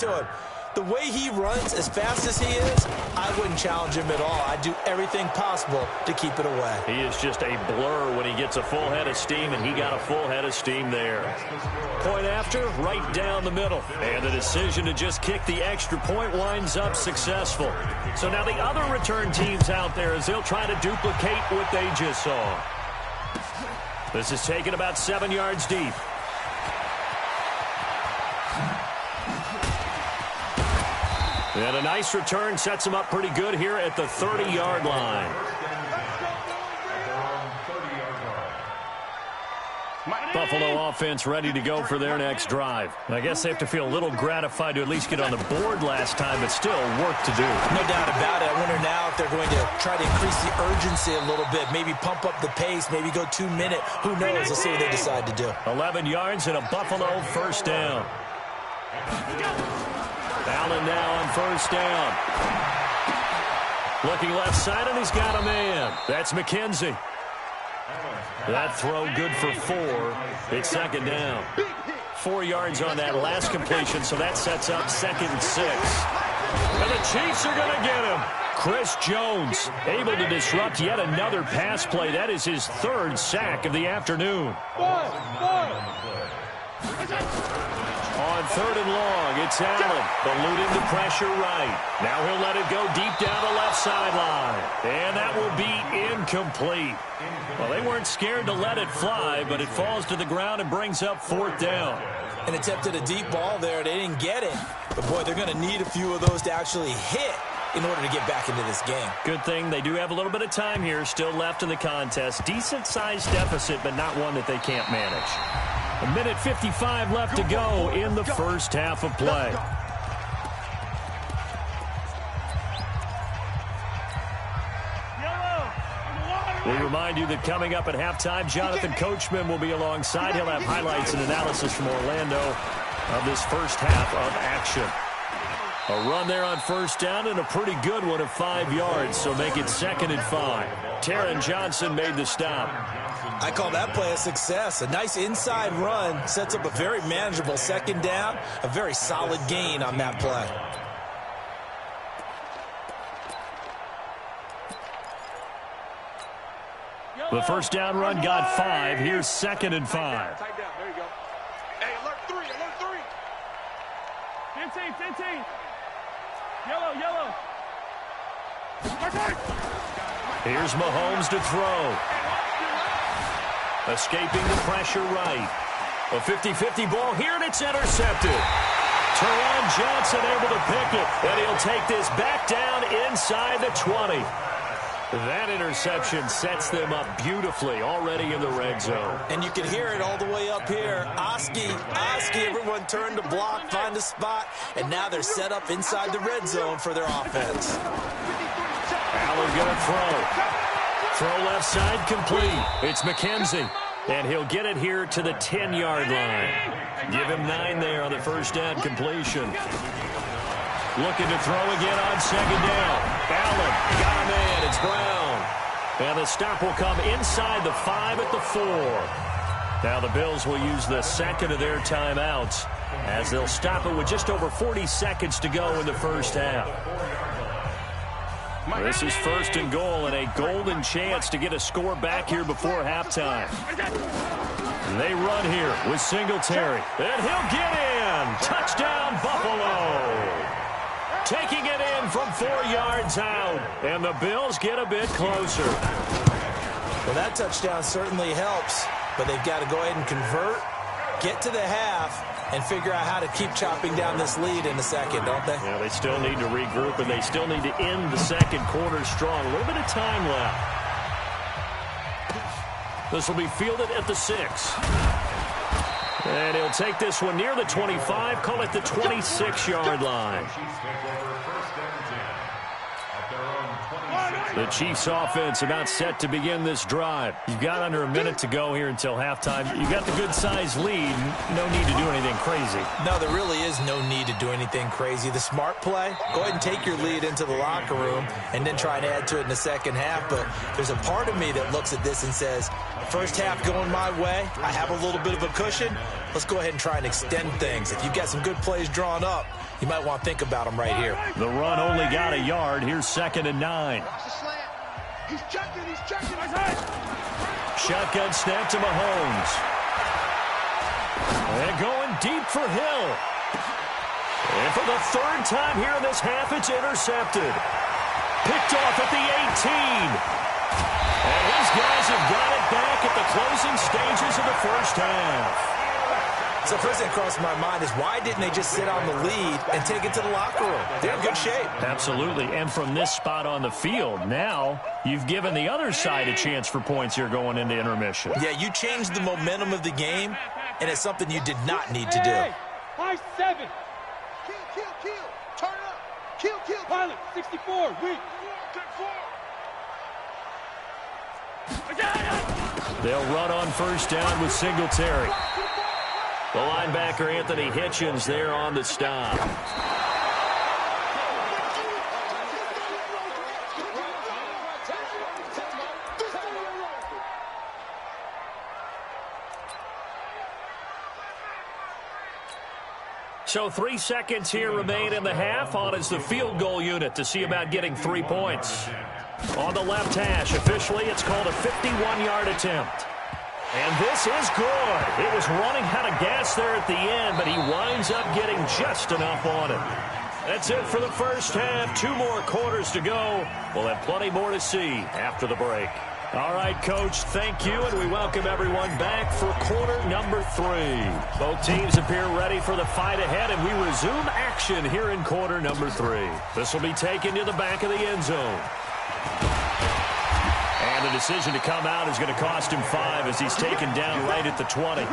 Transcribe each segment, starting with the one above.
to him. The way he runs as fast as he is, I wouldn't challenge him at all. I'd do everything possible to keep it away. He is just a blur when he gets a full head of steam, and he got a full head of steam there. Point after, right down the middle. And the decision to just kick the extra point winds up successful. So now the other return teams out there as they'll try to duplicate what they just saw. This is taken about 7 yards deep. And a nice return sets him up pretty good here at the 30-yard line. Buffalo offense ready to go for their next drive. I guess they have to feel a little gratified to at least get on the board last time, but still work to do. No doubt about it. I wonder now if they're going to try to increase the urgency a little bit, maybe pump up the pace, maybe go 2 minute. Who knows? Let's see what they decide to do. 11 yards and a Buffalo first down. Allen now on first down. Looking left side, and he's got a man. That's McKenzie. That throw good for 4. It's second down. 4 yards on that last completion, so that sets up 2nd and 6. And the Chiefs are going to get him. Chris Jones able to disrupt yet another pass play. That is his 3rd sack of the afternoon. On 3rd and long, it's Allen, eluding the pressure right. Now he'll let it go deep down the left sideline. And that will be incomplete. Well, they weren't scared to let it fly, but it falls to the ground and brings up 4th down. And attempted a deep ball there. They didn't get it. But, boy, they're going to need a few of those to actually hit in order to get back into this game. Good thing they do have a little bit of time here still left in the contest. Decent-sized deficit, but not one that they can't manage. 1:55 left to go in the first half of play. We remind you that coming up at halftime, Jonathan Coachman will be alongside. He'll have highlights and analysis from Orlando of this first half of action. A run there on first down and a pretty good one of 5 yards, so make it 2nd and 5. Taron Johnson made the stop. I call that play a success. A nice inside run sets up a very manageable 2nd down, a very solid gain on that play. The first down run got 5. Here's 2nd and 5. Tight down. There you go. Hey, alert 3. Alert 3. 15. Yellow. Here's Mahomes to throw. Escaping the pressure right. A 50-50 ball here, and it's intercepted. Taron Johnson able to pick it, and he'll take this back down inside the 20. That interception sets them up beautifully already in the red zone. And you can hear it all the way up here. Oski, everyone turned to block, find a spot, and now they're set up inside the red zone for their offense. Allen going to throw. Throw left side complete. It's McKenzie, and he'll get it here to the 10-yard line. Give him 9 there on the first down completion. Looking to throw again on 2nd down. Allen got a man. It's Brown. And the stop will come inside the 5 at the 4. Now the Bills will use the 2nd of their timeouts as they'll stop it with just over 40 seconds to go in the first half. This is 1st and goal and a golden chance to get a score back here before halftime. They run here with Singletary. And he'll get in. Touchdown, Buffalo. Taking it in from 4 yards out. And the Bills get a bit closer. Well, that touchdown certainly helps, but they've got to go ahead and convert, get to the half, and figure out how to keep chopping down this lead in the second, don't they? Yeah, they still need to regroup, and they still need to end the second quarter strong. A little bit of time left. This will be fielded at the 6. And he'll take this one near the 25, call it the 26-yard line. The Chiefs offense about set to begin this drive. You've got under a minute to go here until halftime. You've got the good-sized lead. No need to do anything crazy. No, there really is no need to do anything crazy. The smart play, go ahead and take your lead into the locker room and then try and add to it in the second half. But there's a part of me that looks at this and says, first half going my way, I have a little bit of a cushion. Let's go ahead and try and extend things. If you've got some good plays drawn up, You might want to think about him right here. The run only got a yard. Here's 2nd and 9. Watch the slant. He's checking. Shotgun snap to Mahomes. And going deep for Hill. And for the 3rd time here in this half, it's intercepted. Picked off at the 18. And these guys have got it back at the closing stages of the first half. So first thing crossed my mind is why didn't they just sit on the lead and take it to the locker room? They're in good shape. Absolutely. And from this spot on the field, now you've given the other side a chance for points here going into intermission. Yeah, you changed the momentum of the game, and it's something you did not need to do. High 7. Kill. Turn up. Kill. Pilot, 64. Weak. They'll run on first down with Singletary. The linebacker, Anthony Hitchens, there on the stop. So 3 seconds here remain in the half. On is the field goal unit to see about getting 3 points. On the left hash, officially, it's called a 51-yard attempt. And this is good. It was running out of gas there at the end, but he winds up getting just enough on it. That's it for the first half. 2 more quarters to go. We'll have plenty more to see after the break. All right, Coach, thank you, and we welcome everyone back for quarter number 3. Both teams appear ready for the fight ahead, and we resume action here in quarter number 3. This will be taken to the back of the end zone. And the decision to come out is going to cost him 5 as he's taken down right at the 20.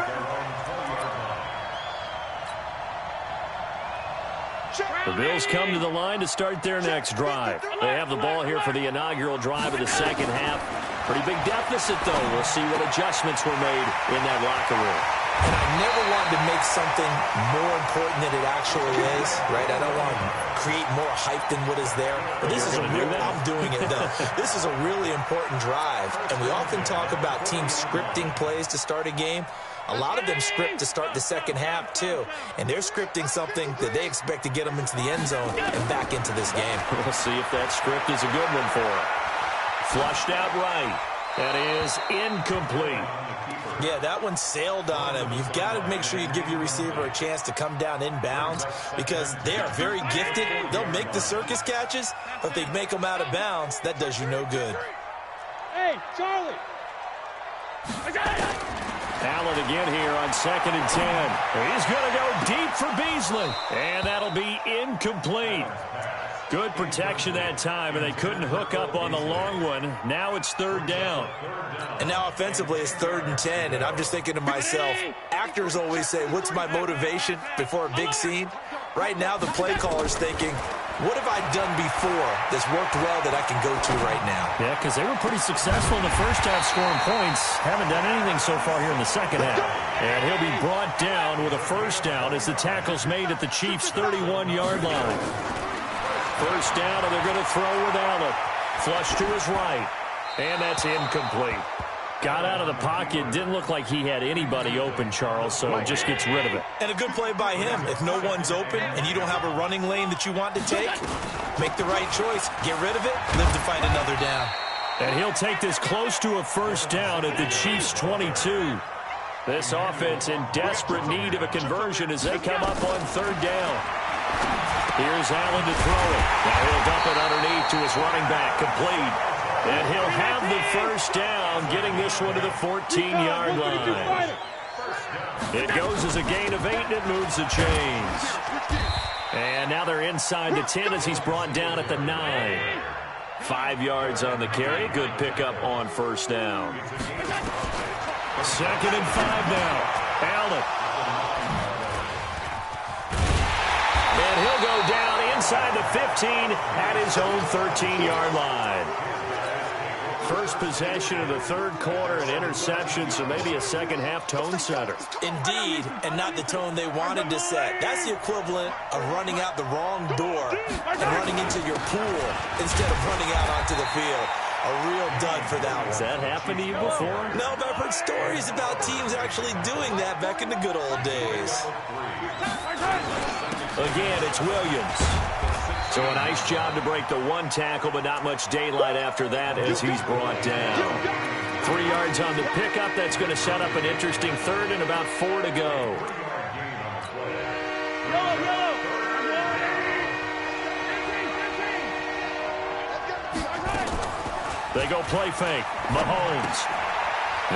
The Bills come to the line to start their next drive. They have the ball here for the inaugural drive of the second half. Pretty big deficit, though. We'll see what adjustments were made in that locker room. And I never wanted to make something more important than it actually is, right? I don't want to create more hype than what is there. But this is a real, I'm doing it, though. This is a really important drive. And we often talk about teams scripting plays to start a game. A lot of them script to start the second half, too. And they're scripting something that they expect to get them into the end zone and back into this game. We'll see if that script is a good one for them. Flushed out right. That is incomplete. Yeah, that one sailed on him. You've got to make sure you give your receiver a chance to come down inbounds because they are very gifted. They'll make the circus catches, but if they make them out of bounds, that does you no good. Hey, Charlie. Allen again here on 2nd and 10. He's going to go deep for Beasley. And that'll be incomplete. Good protection that time, and they couldn't hook up on the long one. Now it's 3rd down. And now offensively it's 3rd and 10, and I'm just thinking to myself, actors always say, what's my motivation before a big scene? Right now the play caller's thinking, what have I done before that's worked well that I can go to right now? Yeah, because they were pretty successful in the first half scoring points. Haven't done anything so far here in the second half. And he'll be brought down with a first down as the tackle's made at the Chiefs' 31-yard line. First down, and they're going to throw with Allen. Flush to his right. And that's incomplete. Got out of the pocket. Didn't look like he had anybody open, Charles, so just gets rid of it. And a good play by him. If no one's open and you don't have a running lane that you want to take, make the right choice. Get rid of it. Live to fight another down. And he'll take this close to a first down at the Chiefs' 22. This offense in desperate need of a conversion as they come up on 3rd down. Here's Allen to throw it. Now he'll dump it underneath to his running back, complete. And he'll have the first down, getting this one to the 14-yard line. It goes as a gain of 8, and it moves the chains. And now they're inside the 10 as he's brought down at the 9. 5 yards on the carry. Good pickup on first down. 2nd and 5 now. Allen. And he'll go down inside the 15 at his own 13-yard line. First possession of the 3rd quarter, an interception, so maybe a second-half tone setter. Indeed, and not the tone they wanted to set. That's the equivalent of running out the wrong door and running into your pool instead of running out onto the field. A real dud for that one. Has that happened to you before? No, but I've heard stories about teams actually doing that back in the good old days. Again, it's Williams. So a nice job to break the one tackle, but not much daylight after that as he's brought down. 3 yards on the pickup. That's going to set up an interesting third and about 4 to go. They go play fake. Mahomes.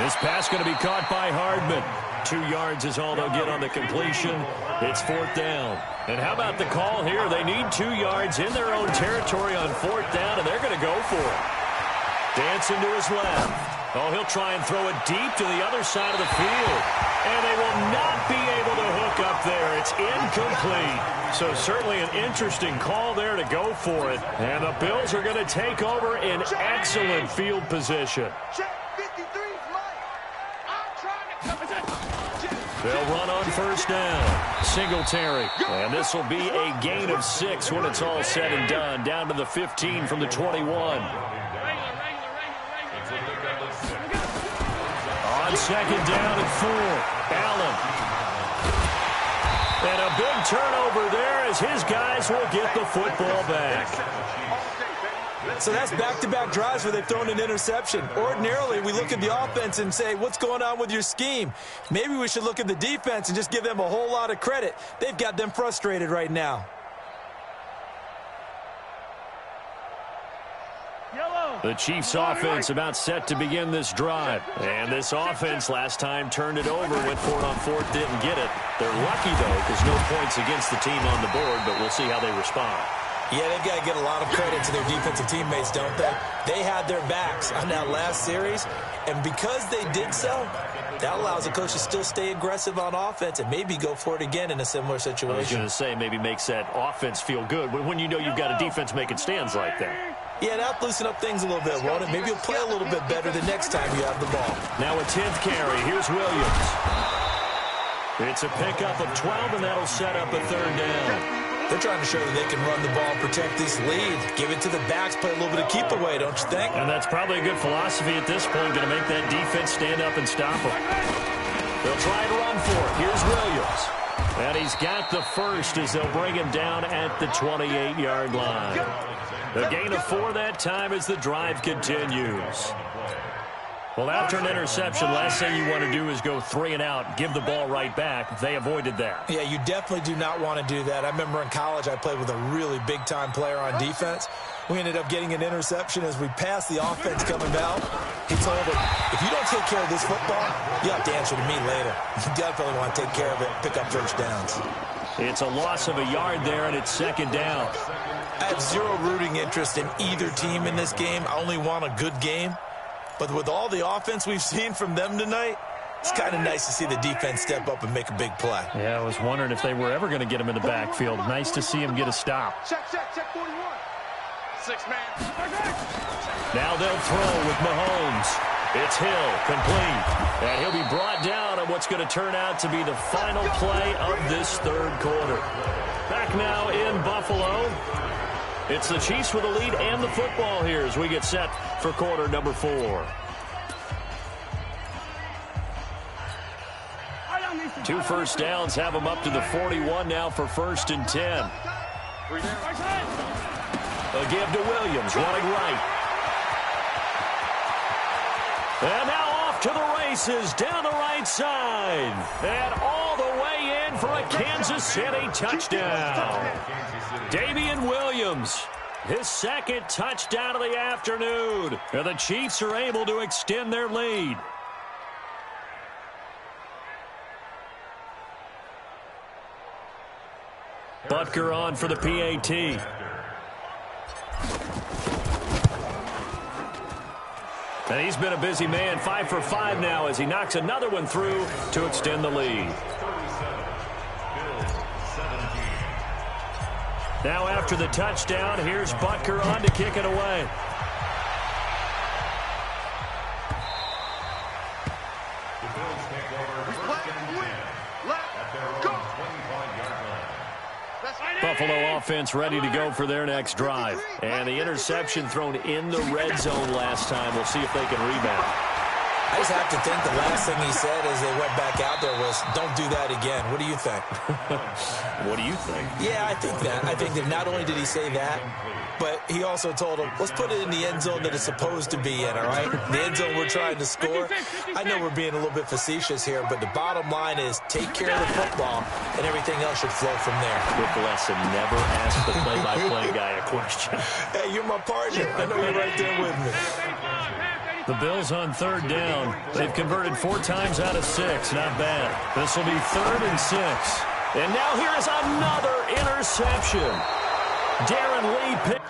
This pass going to be caught by Hardman. 2 yards is all they'll get on the completion. It's 4th down. And how about the call here? They need 2 yards in their own territory on 4th down, and they're going to go for it. Dancing to his left. Oh, he'll try and throw it deep to the other side of the field. And they will not be able to hook up there. It's incomplete. So certainly an interesting call there to go for it. And the Bills are going to take over in excellent field position. They'll run on 1st down. Singletary. And this will be a gain of 6 when it's all said and done. Down to the 15 from the 21. On 2nd down and 4. Allen. And a big turnover there as his guys will get the football back. So that's back-to-back drives where they've thrown an interception. Ordinarily, we look at the offense and say, what's going on with your scheme? Maybe we should look at the defense and just give them a whole lot of credit. They've got them frustrated right now. The Chiefs' offense about set to begin this drive. And this offense last time turned it over, went for it on 4th, didn't get it. They're lucky, though, because no points against the team on the board, but we'll see how they respond. Yeah, they've got to get a lot of credit to their defensive teammates, don't they? They had their backs on that last series, and because they did so, that allows the coach to still stay aggressive on offense and maybe go for it again in a similar situation. I was going to say maybe makes that offense feel good when you know you've got a defense making stands like that. Yeah, that'll loosen up things a little bit, won't it? Maybe you'll play a little bit better the next time you have the ball. Now a 10th carry. Here's Williams. It's a pickup of 12, and that'll set up a 3rd down. They're trying to show that they can run the ball, protect this lead, give it to the backs, play a little bit of keep away, don't you think? And that's probably a good philosophy at this point, going to make that defense stand up and stop them. They'll try to run for it. Here's Williams. And he's got the first as they'll bring him down at the 28-yard line. A gain of 4 that time as the drive continues. Well, after an interception, last thing you want to do is go 3 and out, give the ball right back. They avoided that. Yeah, you definitely do not want to do that. I remember in college I played with a really big-time player on defense. We ended up getting an interception as we passed the offense coming down. He told him, if you don't take care of this football, you have to answer to me later. You definitely want to take care of it, pick up 1st downs. It's a loss of a yard there, and it's 2nd down. I have zero rooting interest in either team in this game. I only want a good game. But with all the offense we've seen from them tonight, it's kind of nice to see the defense step up and make a big play. Yeah, I was wondering if they were ever going to get him in the backfield. Nice to see him get a stop. Check 41. 6 man. Now they'll throw with Mahomes. It's Hill, complete. And he'll be brought down on what's going to turn out to be the final play of this 3rd quarter. Back now in Buffalo. It's the Chiefs with the lead and the football here as we get set for quarter number 4. 2 first downs have them up to the 41 now for 1st and 10. A give to Williams, running right. And now off to the races down the right side. And all the way in for a Kansas City touchdown. Damian Williams, his 2nd touchdown of the afternoon. And the Chiefs are able to extend their lead. Butker on for the PAT. And he's been a busy man, 5 for 5 now as he knocks another one through to extend the lead. Now after the touchdown, here's Butker on to kick it away. Buffalo offense ready to go for their next drive. And the interception thrown in the red zone last time. We'll see if they can rebound. I just have to think the last thing he said as they went back out there was, don't do that again. What do you think? What do you think? Yeah, I think that. I think that not only did he say that, but he also told him, let's put it in the end zone that it's supposed to be in, all right? The end zone we're trying to score. I know we're being a little bit facetious here, but the bottom line is take care of the football, and everything else should flow from there. Quick lesson, never ask the play-by-play guy a question. Hey, you're my partner. I know you're right there with me. The Bills on third down. They've converted 4 times out of 6. Not bad. This will be 3rd and 6. And now here is another interception. Darren Lee picked.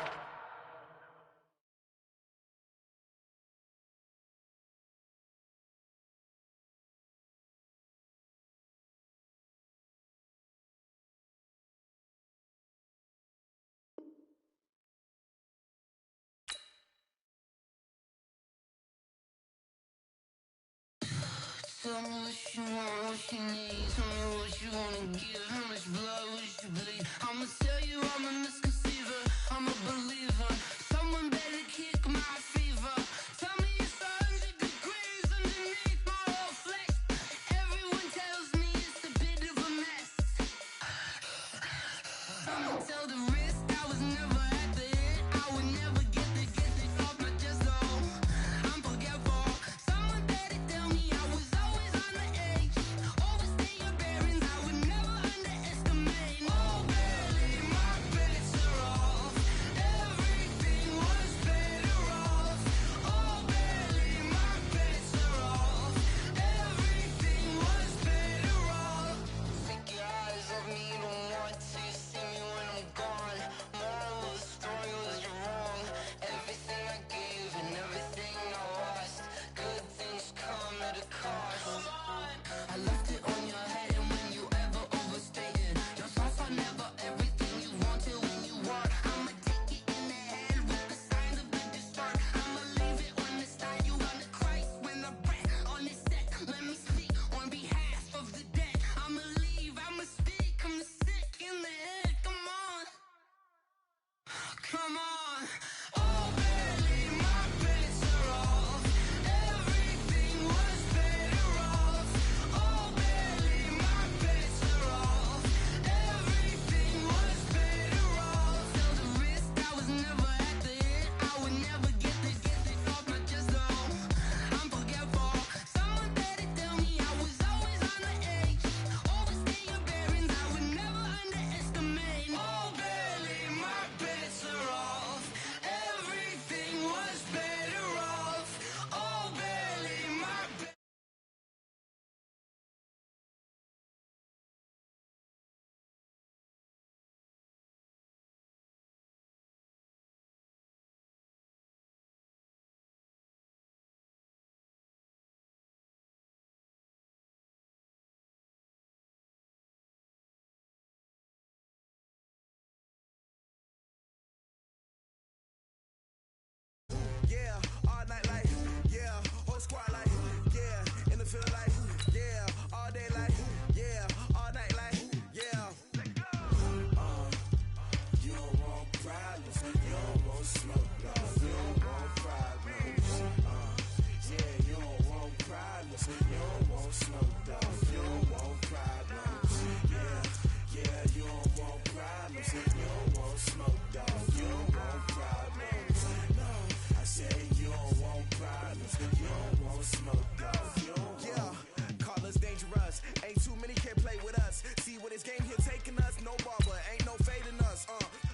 Tell me what you want, what you need. Tell me what you wanna give. How much blood would you bleed? I'ma tell you I'm a misconceiver. I'm a believer. Someone better kick my fever. Tell me it's 100 degrees underneath my whole flesh. Everyone tells me it's a bit of a mess. I'ma tell the risk I was never at the end. I would never get this off my chest though. I'm forgetful. Someone better tell me I was always on the edge. Overstay your bearings, I would never underestimate. Oh, barely, my bets are off. Everything was better off. Oh, barely, my bets are off. Everything was better off. Take your eyes off me, don't want to see me when I'm gone. Moral of the story was you're wrong. Everything I gave and everything I lost. Good things come at a cost. I left it on your head, and when you ever overstay it, your thoughts are never everything you wanted when you want. I'ma take it in the head with the signs of the distort. I'ma leave it on the side. You wanna Christ when I breath on this set. Let me speak on behalf of the dead. I'ma leave, I'ma speak. I'm sick in the head. Come on, come on. Oh, barely, my bets are off. Everything was better off. Oh, barely, my bets are off. Everything was better off. Tell the risk I was never at the end. I would never get this off my chest though. I'm forgetful. Someone better tell me I was always on the edge. Overstay your bearings, I would never underestimate. Oh, barely, my bets are off. Everything was better off. Oh, barely, my bets. Yeah, all night like, yeah, whole squad like, yeah, in the field like, yeah, all day like, yeah, all night like, yeah. You don't want problems, you don't want smoke, no, you don't want problems. Yeah, you don't want problems, you don't want smoke, though, you don't want problems. Yeah, you don't want problems, you don't want smoke, though, you don't want problems. No, I say you don't want problems, you don't want smoke, though, you don't want. Yeah, call us dangerous, ain't too many can play with us. See what this game here taking us, no barber, ain't no fading us.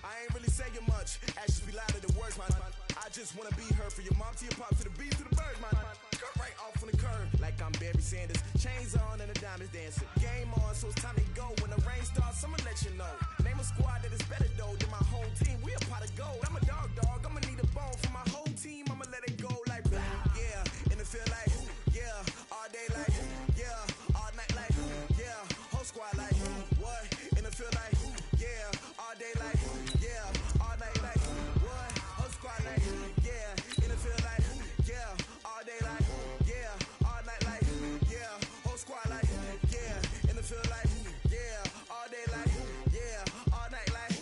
I ain't really saying much, actions be louder than words, man. I just wanna be heard from your mom to your pop to the beat to the bird, man. Cut right off on the curb, like I'm Barry Sanders. Chains on and the diamonds dancing. Game on, so it's time to go. When the rain starts, I'ma let you know. Name a squad that is better though than my whole team. We a pot of gold. I'm a dog, I'ma need a bone for my whole team. I'ma let it go like, yeah, in the field like, yeah, all day like, yeah, all night like, yeah, whole squad like, what? In the field like, yeah, all day like, yeah, all night like, what? Whole squad like, yeah, in the field like, yeah, all day like, yeah, all night like, yeah, whole squad like, yeah, in the field like, yeah, all day like, yeah, all night like,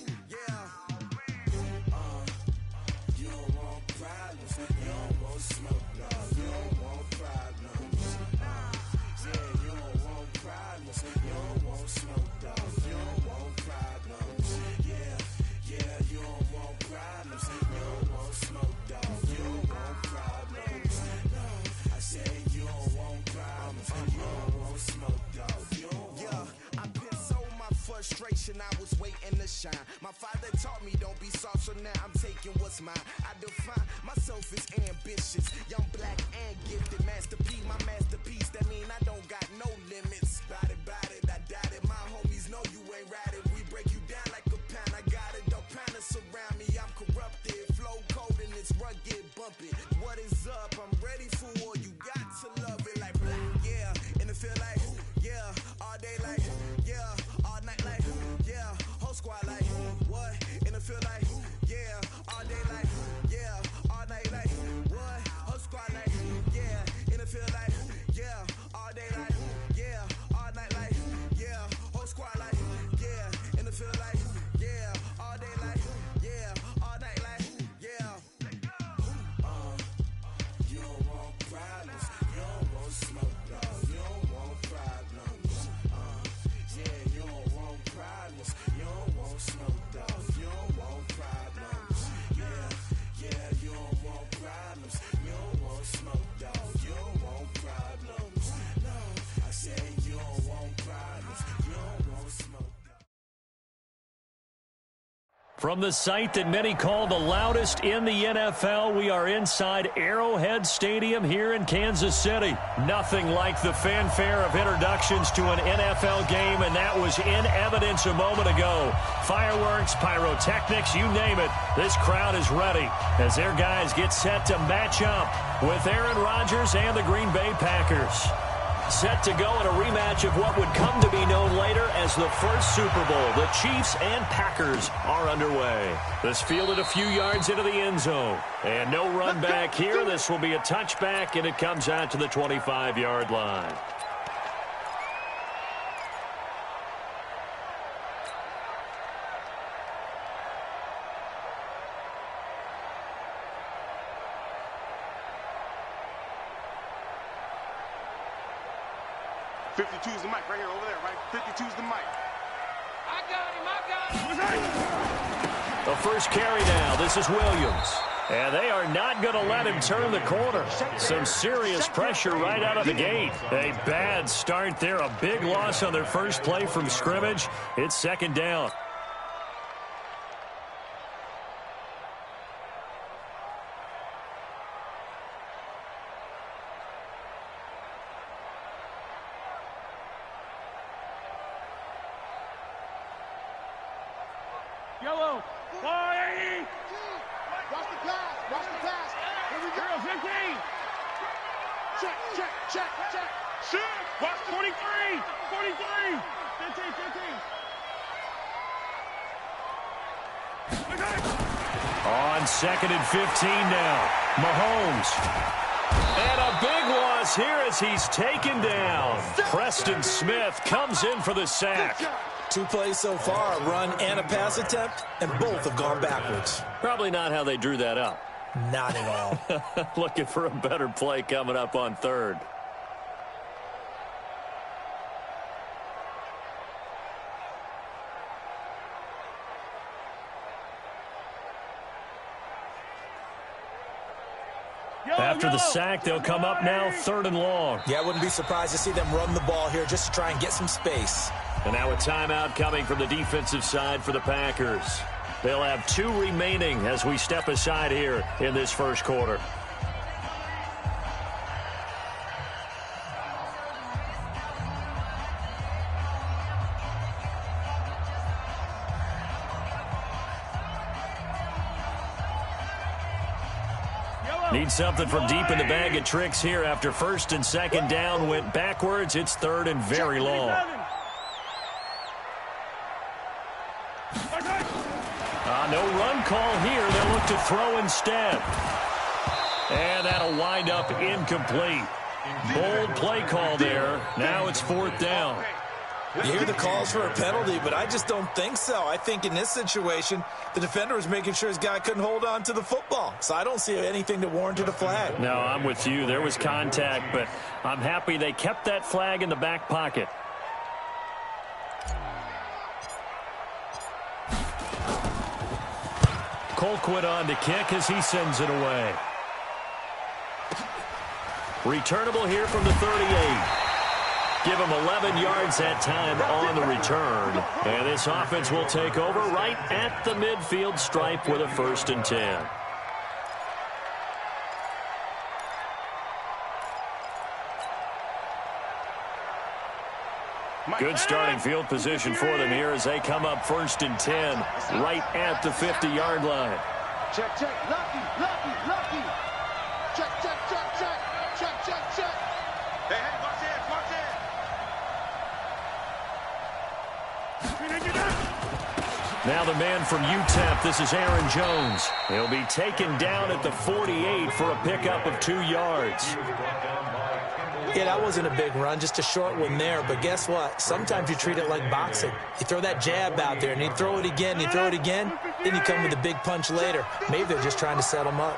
My father taught me don't be soft, so now I'm taking what's mine. I define myself as ambitious, young, black, and gifted. Master P, my masterpiece. That mean I don't got no limits. Bout it, I doubt it. My homies know you ain't ratted. We break you down like a pound. I got it, don't pound us around me. I'm corrupted, flow cold and it's rugged, bumpy. What is up? I'm ready for war. You got to love it like yeah, and it feel like yeah, all day like yeah, all night like yeah, whole squad like what? And it feel like yeah, all day like yeah, all night like what? Whole squad like yeah, and it feel like yeah, all day like yeah, all night like yeah, whole squad like yeah, and it feel like yeah, all day like yeah, all night like yeah. You don't want problems, you don't want smoke, dog. You don't want problems. Yeah, you don't want problems, you don't want smoke, dog. You don't want problems. Yeah, you don't want problems, you don't want smoke, dog. You don't want problems. No, I said you don't want problems, you don't want smoke, dog. From the site that many call the loudest in the NFL, we are inside Arrowhead Stadium here in Kansas City. Nothing like the fanfare of introductions to an NFL game, and that was in evidence a moment ago. Fireworks, pyrotechnics, you name it. This crowd is ready as their guys get set to match up with Aaron Rodgers and the Green Bay Packers. Set to go in a rematch of what would come to be known later as the first Super Bowl. The Chiefs and Packers are underway. This fielded a few yards into the end zone. And no run back here. This will be a touchback, and it comes out to the 25-yard line. '52's the mic right here, over there, right? '52's the mic. I got him. The first carry now. This is Williams. And they are not going to let him turn the corner. Some serious pressure right out of the gate. A bad start there. A big loss on their first play from scrimmage. It's second down. Yellow. Fire! Watch the pass. Watch the pass. Here we go. 15. Check. Shoot. Watch 43. 43. 15. On second and 15 now. Mahomes. And a big loss here as he's taken down. Preston Smith comes in for the sack. 2 plays so far, a run and a pass attempt, and both have gone backwards. Probably not how they drew that up. Not at all. Looking for a better play coming up on third. After the sack, they'll come up now, third and long. Yeah, I wouldn't be surprised to see them run the ball here just to try and get some space. And now a timeout coming from the defensive side for the Packers. They'll have 2 remaining as we step aside here in this first quarter. Need something from deep in the bag of tricks here after first and second down went backwards. It's third and very long. No run call here. They'll look to throw instead. And that'll wind up incomplete. Bold play call there. Now it's fourth down. You hear the calls for a penalty, but I just don't think so. I think in this situation, the defender was making sure his guy couldn't hold on to the football. So I don't see anything that warranted a flag. No, I'm with you. There was contact, but I'm happy they kept that flag in the back pocket. Colquitt on to kick as he sends it away. Returnable here from the 38. Give him 11 yards that time on the return. And this offense will take over right at the midfield stripe with a 1st and 10. Good starting field position for them here as they come up 1st and 10 right at the 50-yard line. Check, check. Lucky, lucky, lucky. Check, check, check, check. Check, check, check. Hey, hey, watch it, watch it. Now the man from UTEP, this is Aaron Jones. He'll be taken down at the 48 for a pickup of 2 yards. Yeah, that wasn't a big run, just a short one there. But guess what? Sometimes you treat it like boxing. You throw that jab out there, and you throw it again, you throw it again, then you come with a big punch later. Maybe they're just trying to set him up.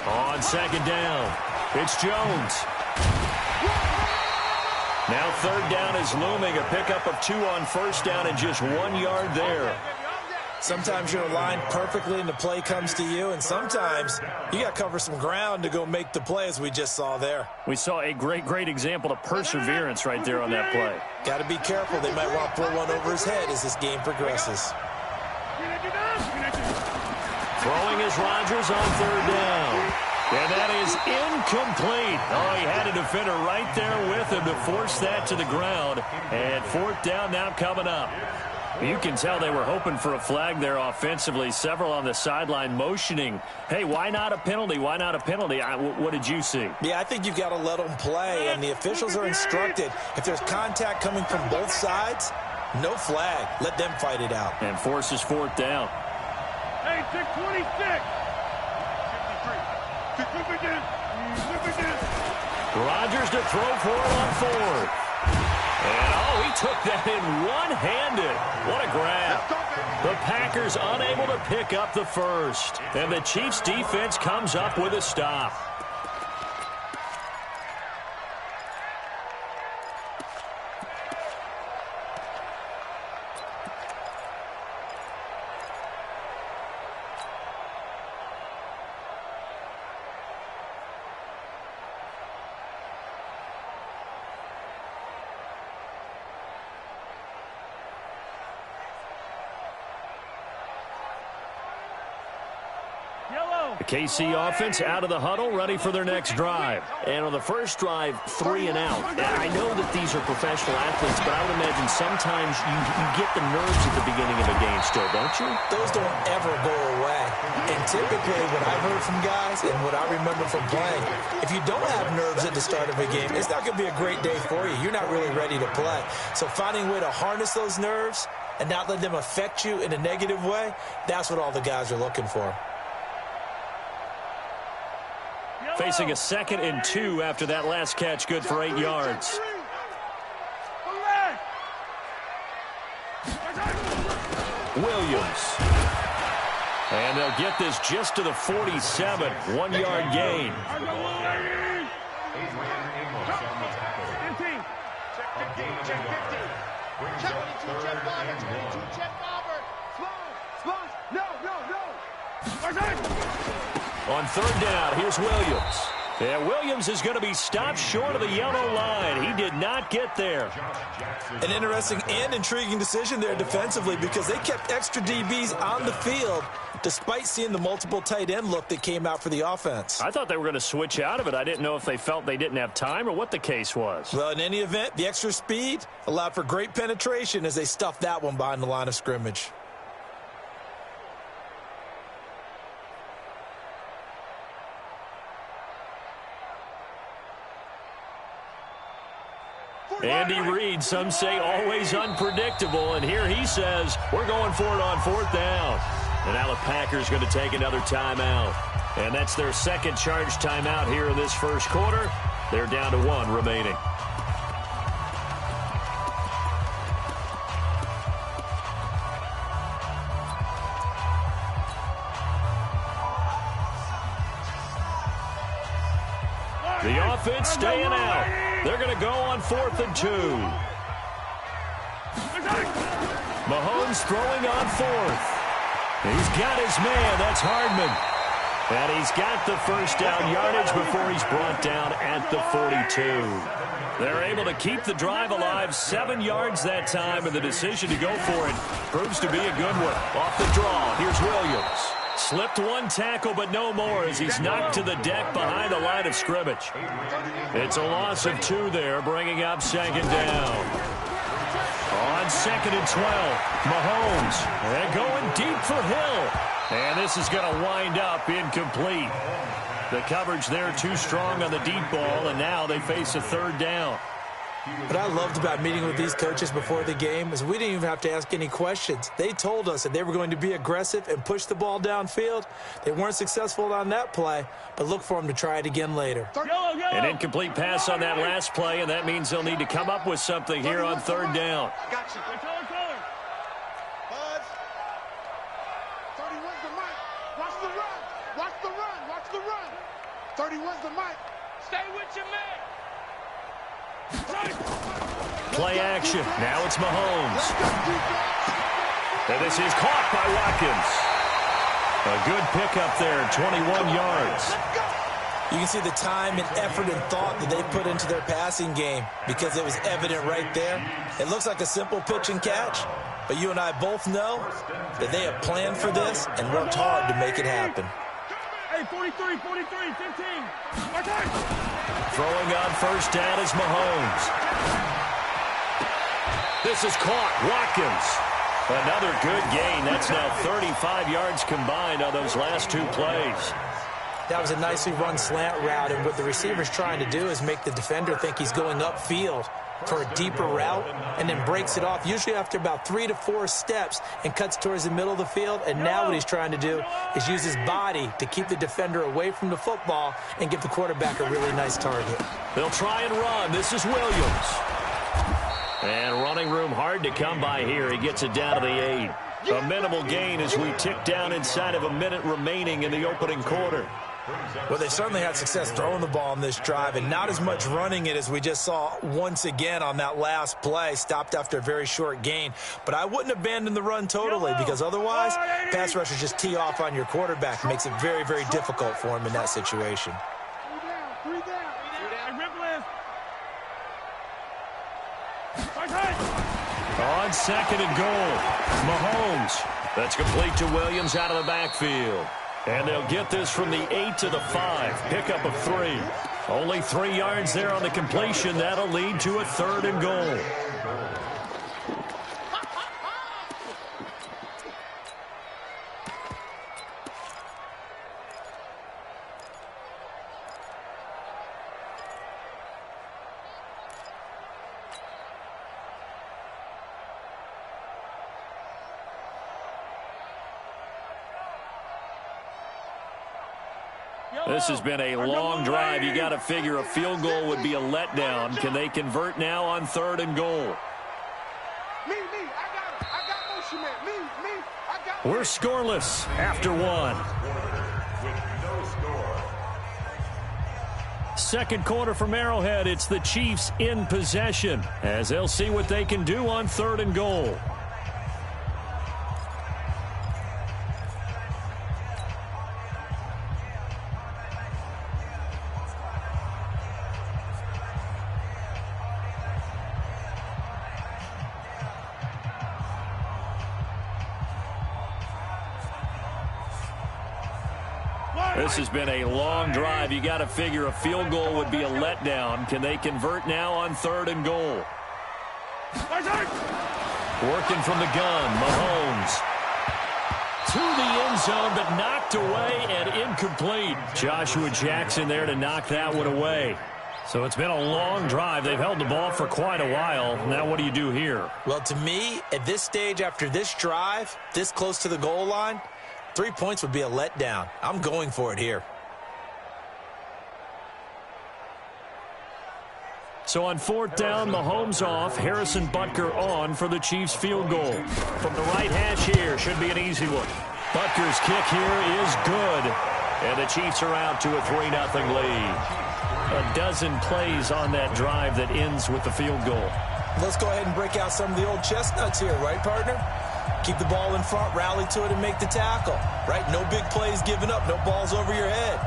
On 2nd down, it's Jones. Now 3rd down is looming, a pickup of 2 on 1st down and just 1 yard there. Sometimes you're aligned perfectly and the play comes to you, and sometimes you got to cover some ground to go make the play, as we just saw there. We saw a great example of perseverance right there on that play. Got to be careful. They might want to throw one over his head as this game progresses. Throwing is Rodgers on 3rd down. And that is incomplete. Oh, he had a defender right there with him to force that to the ground. And 4th down now coming up. You can tell they were hoping for a flag there offensively. Several on the sideline motioning, hey, why not a penalty? Why not a penalty? What did you see? Yeah, I think you've got to let them play, and the officials are instructed. If there's contact coming from both sides, no flag. Let them fight it out. And forces 4th down. Hey, 626. Rodgers to throw for it on 4th. And, oh, he took that in one-handed. What a grab. The Packers unable to pick up the 1st. And the Chiefs' defense comes up with a stop. The KC offense out of the huddle, ready for their next drive. And on the first drive, 3 and out. I know that these are professional athletes, but I would imagine sometimes you get the nerves at the beginning of a game still, don't you? Those don't ever go away. And typically what I've heard from guys and what I remember from playing, if you don't have nerves at the start of a game, it's not going to be a great day for you. You're not really ready to play. So finding a way to harness those nerves and not let them affect you in a negative way, that's what all the guys are looking for. Facing a 2nd and 2 after that last catch, good for 8 yards. Williams. And they'll get this just to the 47. 1-yard gain. On 3rd down, here's Williams. And Williams is going to be stopped short of the yellow line. He did not get there. An interesting and intriguing decision there defensively because they kept extra DBs on the field despite seeing the multiple tight end look that came out for the offense. I thought they were going to switch out of it. I didn't know if they felt they didn't have time or what the case was. Well, in any event, the extra speed allowed for great penetration as they stuffed that one behind the line of scrimmage. Andy Reid, some say always unpredictable, and here he says we're going for it on 4th down. And now the Packers going to take another timeout. And that's their 2nd charge timeout here in this first quarter. They're down to 1 remaining. The offense staying out. They're going to go on 4th and 2. Mahomes throwing on fourth. He's got his man. That's Hardman. And he's got the first down yardage before he's brought down at the 42. They're able to keep the drive alive, 7 yards that time, and the decision to go for it proves to be a good one. Off the draw, here's Williams. Slipped one tackle, but no more as he's knocked to the deck behind the line of scrimmage. It's a loss of 2 there, bringing up second down. On second and 12, Mahomes. And going deep for Hill. And this is going to wind up incomplete. The coverage there too strong on the deep ball, and now they face a third down. What I loved about meeting with these coaches before the game is we didn't even have to ask any questions. They told us that they were going to be aggressive and push the ball downfield. They weren't successful on that play, but look for them to try it again later. An incomplete pass on that last play, and that means they'll need to come up with something here on third down. Got you. Buzz. 31's the mic. Watch the run. Watch the run. Watch the run. 31's the mic. Stay with your man. Play action. Now it's Mahomes. And this is caught by Watkins. A good pickup there, 21 yards. You can see the time and effort and thought that they put into their passing game because it was evident right there. It looks like a simple pitch and catch, but you and I both know that they have planned for this and worked hard to make it happen. Hey, 43, 15. Throwing on first down is Mahomes. This is caught. Watkins. Another good gain. That's now 35 yards combined on those last 2 plays. That was a nicely run slant route, and what the receiver's trying to do is make the defender think he's going upfield for a deeper route and then breaks it off, usually after about 3 to 4 steps, and cuts towards the middle of the field. And now what he's trying to do is use his body to keep the defender away from the football and give the quarterback a really nice target. They'll try and run. This is Williams. And running room hard to come by here. He gets it down to the 8. A minimal gain as we tick down inside of a minute remaining in the opening quarter. Well, they certainly had success throwing the ball on this drive and not as much running it as we just saw once again on that last play. Stopped after a very short gain. But I wouldn't abandon the run totally because otherwise pass rushers just tee off on your quarterback. Makes it very, very difficult for him in that situation. 3 down. On second and goal, Mahomes. That's complete to Williams out of the backfield. And they'll get this from the 8 to the 5. Pickup of 3. Only 3 yards there on the completion. That'll lead to a third and goal. This has been a long drive. You got to figure a field goal would be a letdown. Can they convert now on third and goal? Me, I got motion, man. Me, I got We're scoreless after 1. Second quarter from Arrowhead. It's the Chiefs in possession as they'll see what they can do on third and goal. This has been a long drive. You got to figure a field goal would be a letdown. Can they convert now on third and goal? Working from the gun, Mahomes. To the end zone, but knocked away and incomplete. Joshua Jackson there to knock that one away. So it's been a long drive. They've held the ball for quite a while. Now what do you do here? Well, to me, at this stage, after this drive, this close to the goal line, 3 points would be a letdown. I'm going for it here. So on fourth down, Mahomes off, Harrison Butker on for the Chiefs field goal. From the right hash here, should be an easy one. Butker's kick here is good. And the Chiefs are out to a 3-0 lead. A dozen plays on that drive that ends with the field goal. Let's go ahead and break out some of the old chestnuts here, right, partner? Keep the ball in front, rally to it, and make the tackle, right? No big plays given up, no balls over your head.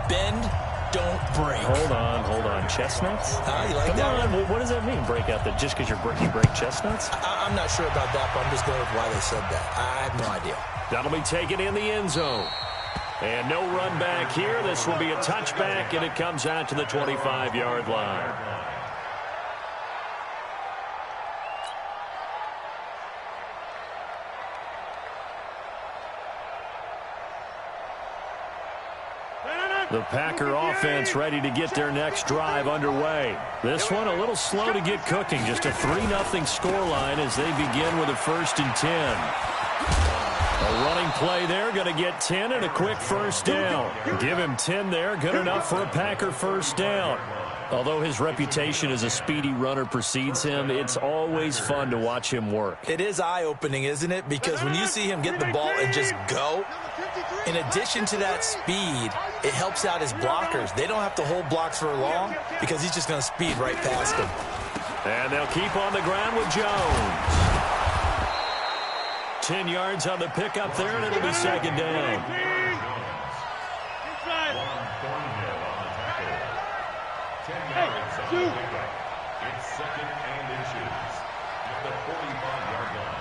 Bend, don't break. Hold on. Chestnuts? You like that? Come on, what does that mean, break out? That just because you break chestnuts? I'm not sure about that, but I'm just going with why they said that. I have no idea. That'll be taken in the end zone. And no run back here. This will be a touchback, and it comes out to the 25-yard line. The Packer offense ready to get their next drive underway. This one a little slow to get cooking. Just a 3-0 scoreline as they begin with a 1st and 10. A running play there, going to get 10 and a quick first down. Give him 10 there, good enough for a Packer first down. Although his reputation as a speedy runner precedes him, it's always fun to watch him work. It is eye-opening, isn't it? Because when you see him get the ball and just go, in addition to that speed, it helps out his blockers. They don't have to hold blocks for long because he's just going to speed right past them. And they'll keep on the ground with Jones. 10 yards on the pickup there, and it'll be 2nd down. It's 2nd and inches at the 45-yard line.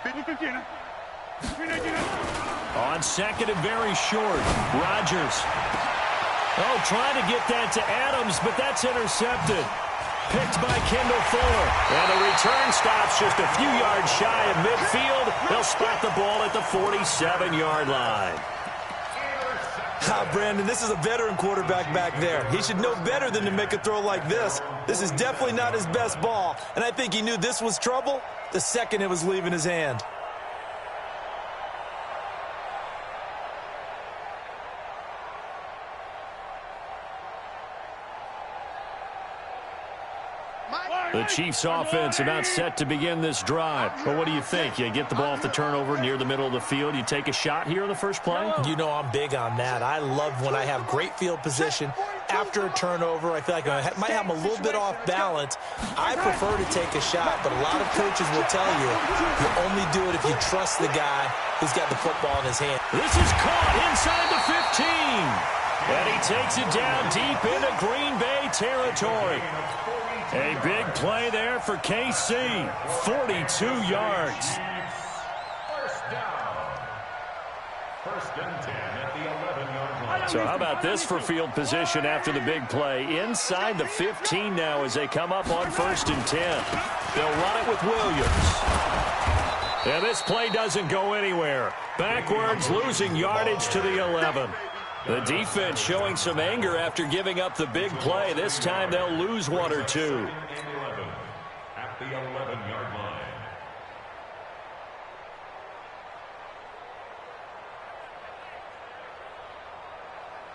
53 On 2nd and very short, Rodgers. Oh, trying to get that to Adams, but that's intercepted. Picked by Kendall Fuller. And the return stops just a few yards shy of midfield. They'll spot the ball at the 47-yard line. Brandon, this is a veteran quarterback back there. He should know better than to make a throw like this. This is definitely not his best ball, and I think he knew this was trouble the second it was leaving his hand. The Chiefs offense about set to begin this drive. But what do you think? You get the ball off the turnover near the middle of the field. You take a shot here on the first play? You know I'm big on that. I love when I have great field position. After a turnover, I feel like I might have them a little bit off balance. I prefer to take a shot, but a lot of coaches will tell you only do it if you trust the guy who's got the football in his hand. This is caught inside the 15. And he takes it down deep into Green Bay territory. A big play there for KC. 42 yards. First down. 1st and 10 at the 11-yard line. So how about this for field position after the big play? Inside the 15 now as they come up on 1st and 10. They'll run it with Williams. And this play doesn't go anywhere. Backwards, losing yardage to the 11. The defense showing some anger after giving up the big play. This time they'll lose 1 or 2. 11 at the 11-yard line.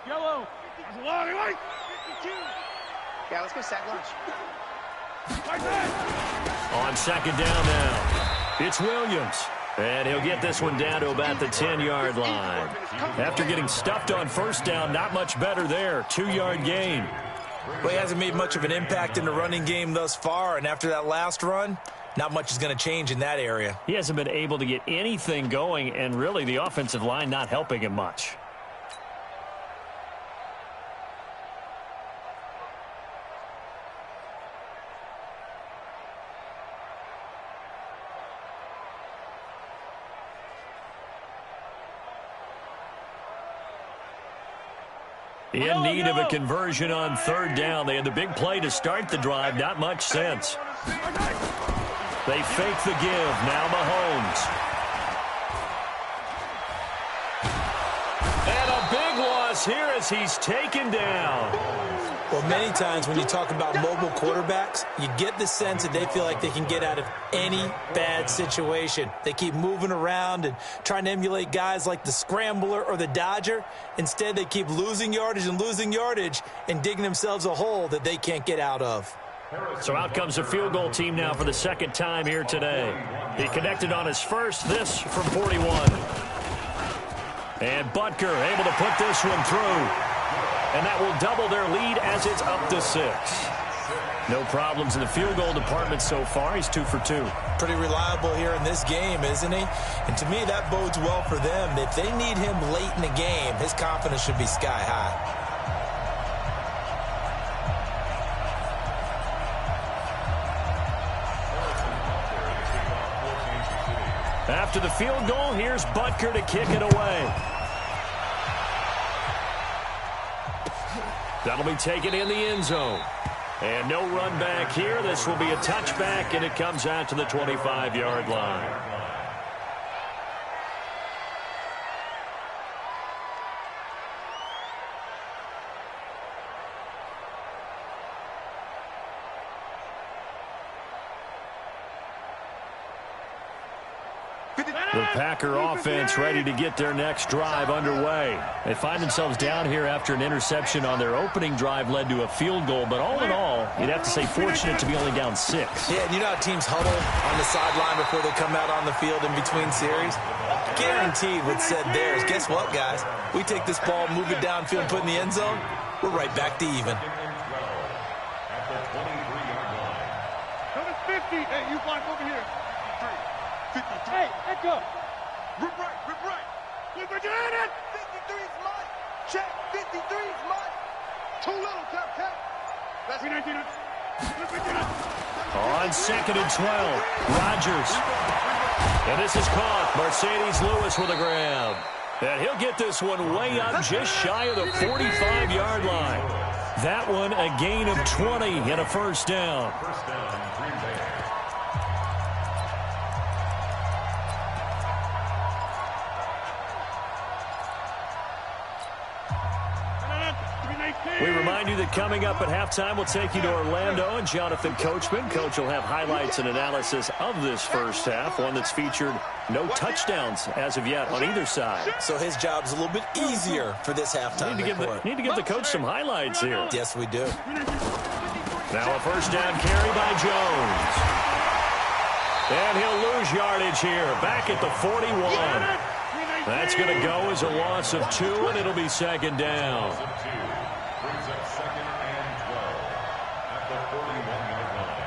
Yellow. That's a long way. 52. Yeah, let's go sack lunch. Like that. On 2nd down now, it's Williams. And he'll get this one down to about the 10-yard line. After getting stuffed on 1st down, not much better there. 2-yard gain. Well, he hasn't made much of an impact in the running game thus far, and after that last run, not much is going to change in that area. He hasn't been able to get anything going, and really the offensive line not helping him much. In need of a conversion on 3rd down. They had the big play to start the drive. Not much sense. They fake the give. Now Mahomes. And a big loss here as he's taken down. Well, many times when you talk about mobile quarterbacks, you get the sense that they feel like they can get out of any bad situation. They keep moving around and trying to emulate guys like the Scrambler or the Dodger. Instead, they keep losing yardage and digging themselves a hole that they can't get out of. So out comes a field goal team now for the 2nd time here today. He connected on his first, this from 41. And Butker able to put this one through. And that will double their lead as it's up to 6. No problems in the field goal department so far. He's 2 for 2. Pretty reliable here in this game, isn't he? And to me, that bodes well for them. If they need him late in the game, his confidence should be sky high. After the field goal, here's Butker to kick it away. That'll be taken in the end zone. And no run back here. This will be a touchback, and it comes out to the 25-yard line. The Packer offense ready to get their next drive underway. They find themselves down here after an interception on their opening drive led to a field goal. But all in all, you'd have to say fortunate to be only down 6. Yeah, and you know how teams huddle on the sideline before they come out on the field in between series? Guaranteed what's said there is, guess what, guys? We take this ball, move it downfield, put it in the end zone, we're right back to even. At the 23-yard line. Number 50. Hey, you block over here. 53. Hey, let go. Rip right, rip right. Look what you're at. 53's mine. Check. 53's mine. Too little, tap. That's me. On 2nd and 12, Rodgers. And this is caught. Mercedes Lewis with a grab. And he'll get this one way up just shy of the 45-yard line. That one a gain of 20 and a first down. First down, Green Bay. We remind you that coming up at halftime, we'll take you to Orlando and Jonathan Coachman. Coach will have highlights and analysis of this first half, one that's featured no touchdowns as of yet on either side. So his job's a little bit easier for this halftime report. Need to give the coach some highlights here. Yes, we do. Now a first down carry by Jones. And he'll lose yardage here, back at the 41. That's going to go as a loss of 2, and it'll be second down. Brings up 2nd and 12 at the 41-yard line.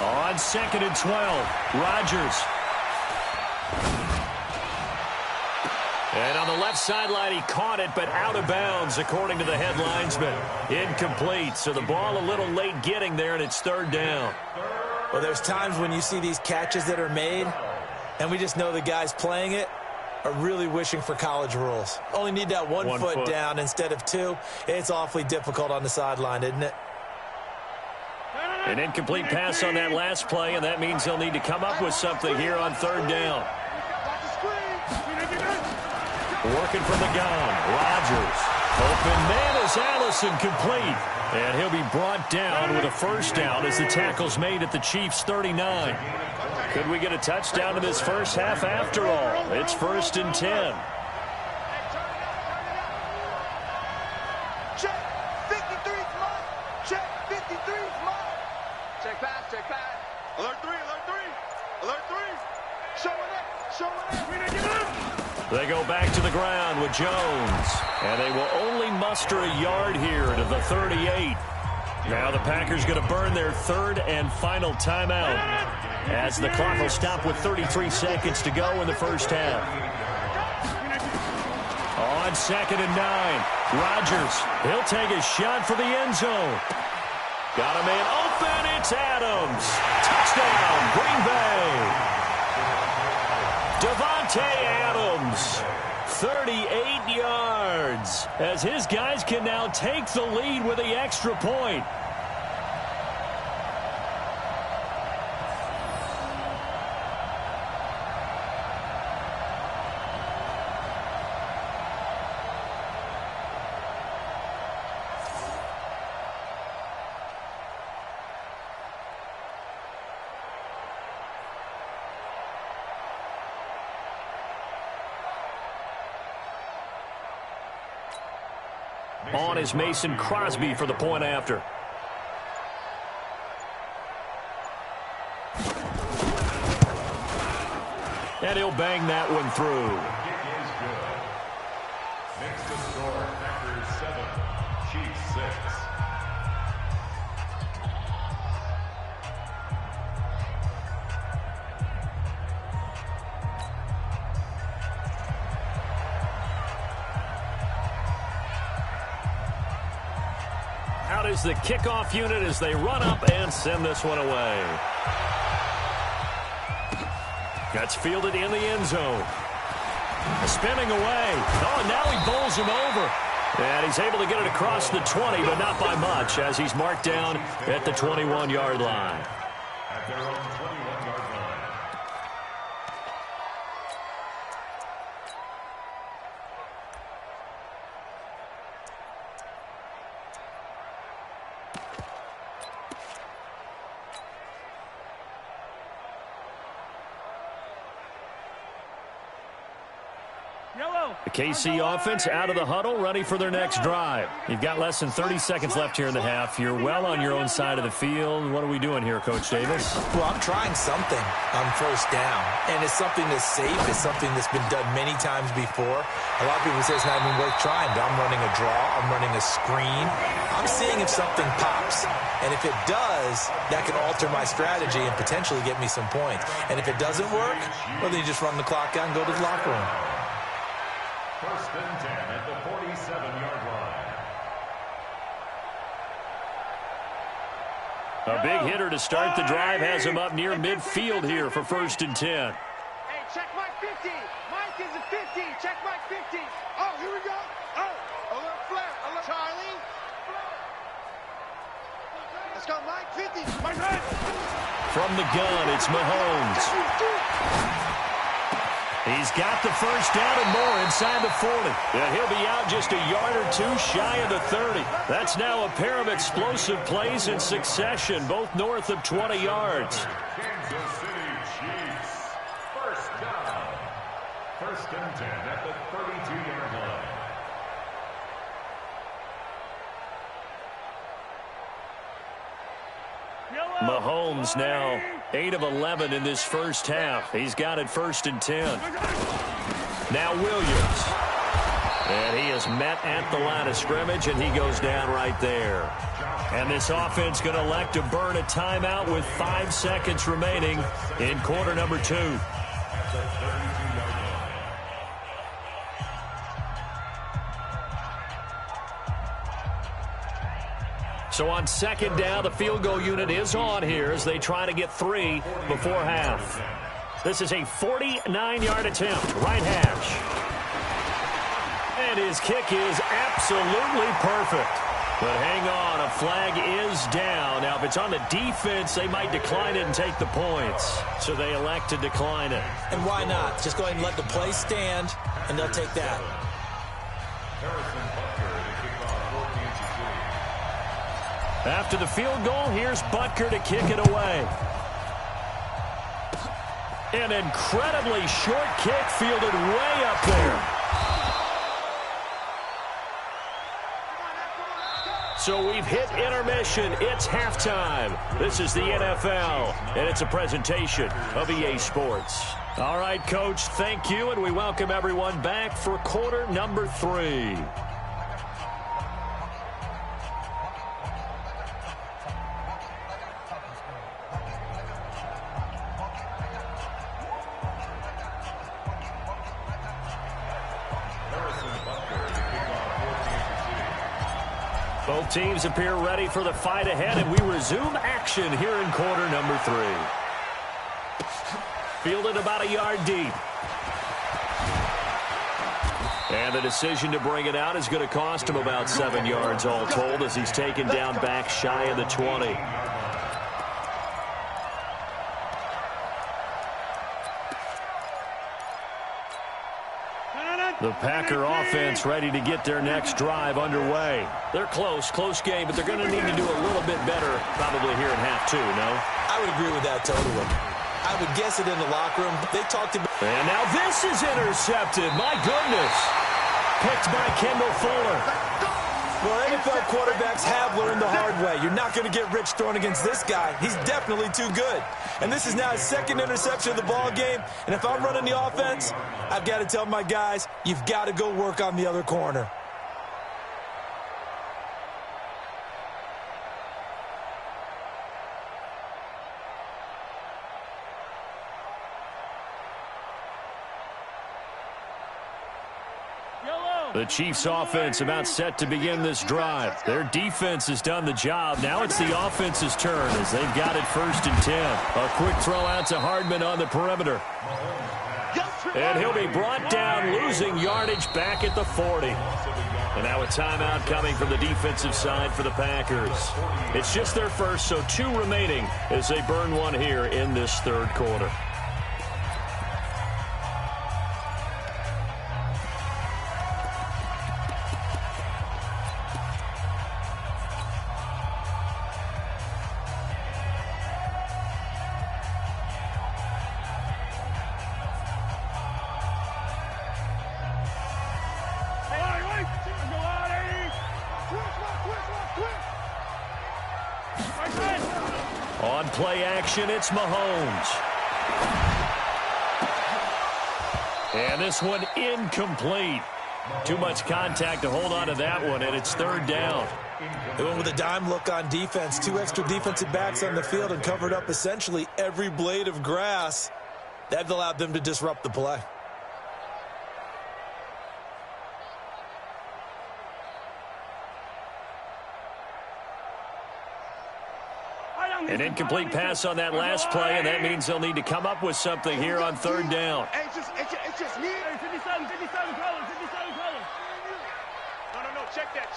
On 2nd and 12, Rodgers. And on the left sideline, he caught it, but out of bounds, according to the head linesman. Incomplete, so the ball a little late getting there, and it's third down. Well, there's times when you see these catches that are made, and we just know the guys playing it are really wishing for college rules. Only need that one foot down instead of 2. It's awfully difficult on the sideline, isn't it? An incomplete pass on that last play, and that means they'll need to come up with something here on third down. Working from the gun, Rodgers. Open man is Allison, complete. And he'll be brought down with a first down as the tackle's made at the Chiefs' 39. Could we get a touchdown in this first half after all? It's 1st and 10. Check. 53's mine. Check. 53's mine. Check pass, check pass. Alert 3, alert 3. Alert 3. Showing it. They go back to the ground with Jones. And they will only muster a yard here to the 38. Now the Packers going to burn their third and final timeout as the clock will stop with 33 seconds to go in the first half. On 2nd and 9, Rodgers. He'll take a shot for the end zone. Got a man open. It's Adams. Touchdown, Green Bay. Devontae Adams, 38 yards, as his guys can now take the lead with the extra point. On is Mason Crosby for the point after. they'll bang that one through. Kick is good. Makes the score Packers 7, Chiefs 6. Out is the kickoff unit as they run up and send this one away. That's fielded in the end zone. Spinning away. Oh, and now he bowls him over. And he's able to get it across the 20, but not by much, as he's marked down at the 21-yard line. At their own 21-yard line. The KC offense out of the huddle, ready for their next drive. You've got less than 30 seconds left here in the half. You're well on your own side of the field. What are we doing here, Coach Davis? Well, I'm trying something on first down, and it's something that's safe. It's something that's been done many times before. A lot of people say it's not even worth trying, but I'm running a draw. I'm running a screen. I'm seeing if something pops, and if it does, that can alter my strategy and potentially get me some points. And if it doesn't work, well, then you just run the clock out and go to the locker room. First and 10 at the 47-yard line. A big hitter to start the drive has him up near midfield here for first and 10. Hey, check Mike 50. Mike is a 50. Check Mike 50. Oh, here we go. Oh, alert flare. Alert. Charlie. Let's go, Mike 50. Mike right. From the gun, it's Mahomes. He's got the first down and more inside the 40. And he'll be out just a yard or two shy of the 30. That's now a pair of explosive plays in succession, both north of 20 yards. Kansas City Chiefs. First down. First and 10 at the 32-yard line. Mahomes now 8 of 11 in this first half. He's got it first and 10. Now Williams. And he is met at the line of scrimmage, and he goes down right there. And this offense going to elect to burn a timeout with 5 seconds remaining in quarter number 2. So on second down, the field goal unit is on here as they try to get 3 before half. This is a 49-yard attempt, right hash. And his kick is absolutely perfect. But hang on, a flag is down. Now, if it's on the defense, they might decline it and take the points. So they elect to decline it. And why not? Just go ahead and let the play stand, and they'll take that. After the field goal, here's Butker to kick it away. An incredibly short kick fielded way up there. So we've hit intermission. It's halftime. This is the NFL, and it's a presentation of EA Sports. All right, Coach, thank you, and we welcome everyone back for quarter number 3. Both teams appear ready for the fight ahead, and we resume action here in quarter number 3. Fielded about a yard deep. And the decision to bring it out is going to cost him about 7 yards all told as he's taken down back shy of the 20. The Packer offense ready to get their next drive underway. They're close game, but they're going to need to do a little bit better probably here in half 2, no? I would agree with that totally. I would guess it in the locker room. They talked about... And now this is intercepted. My goodness. Picked by Kendall Fuller. Well, NFL quarterbacks have learned the hard way. You're not going to get rich throwing against this guy. He's definitely too good. And this is now his second interception of the ball game. And if I'm running the offense, I've got to tell my guys, you've got to go work on the other corner. The Chiefs' offense about set to begin this drive. Their defense has done the job. Now it's the offense's turn as they've got it 1st and 10. A quick throw out to Hardman on the perimeter. And he'll be brought down, losing yardage back at the 40. And now a timeout coming from the defensive side for the Packers. It's just their first, so 2 remaining as they burn one here in this 3rd quarter. On play action, it's Mahomes. And this one incomplete. Too much contact to hold on to that one, and it's 3rd down. They went with a dime look on defense. 2 extra defensive backs on the field and covered up essentially every blade of grass. That allowed them to disrupt the play. An incomplete pass on that last play, and that means they'll need to come up with something here on 3rd down. It's just me. 57 colors. No, check that.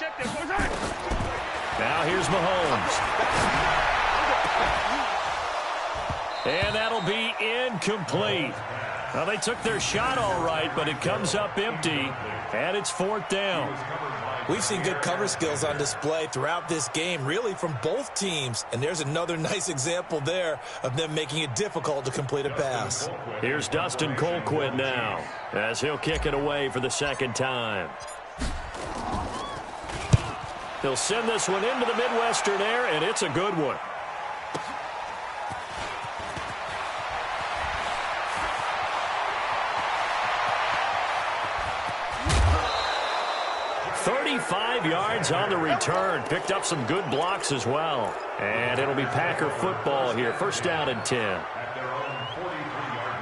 Now here's Mahomes. And that'll be incomplete. Well, they took their shot all right, but it comes up empty, and it's 4th down. We've seen good cover skills on display throughout this game, really from both teams. And there's another nice example there of them making it difficult to complete a pass. Here's Dustin Colquitt now as he'll kick it away for the 2nd time. He'll send this one into the Midwestern air, and it's a good one. Yards on the return. Picked up some good blocks as well. And it'll be Packer football here. 1st down and 10. At their own 43-yard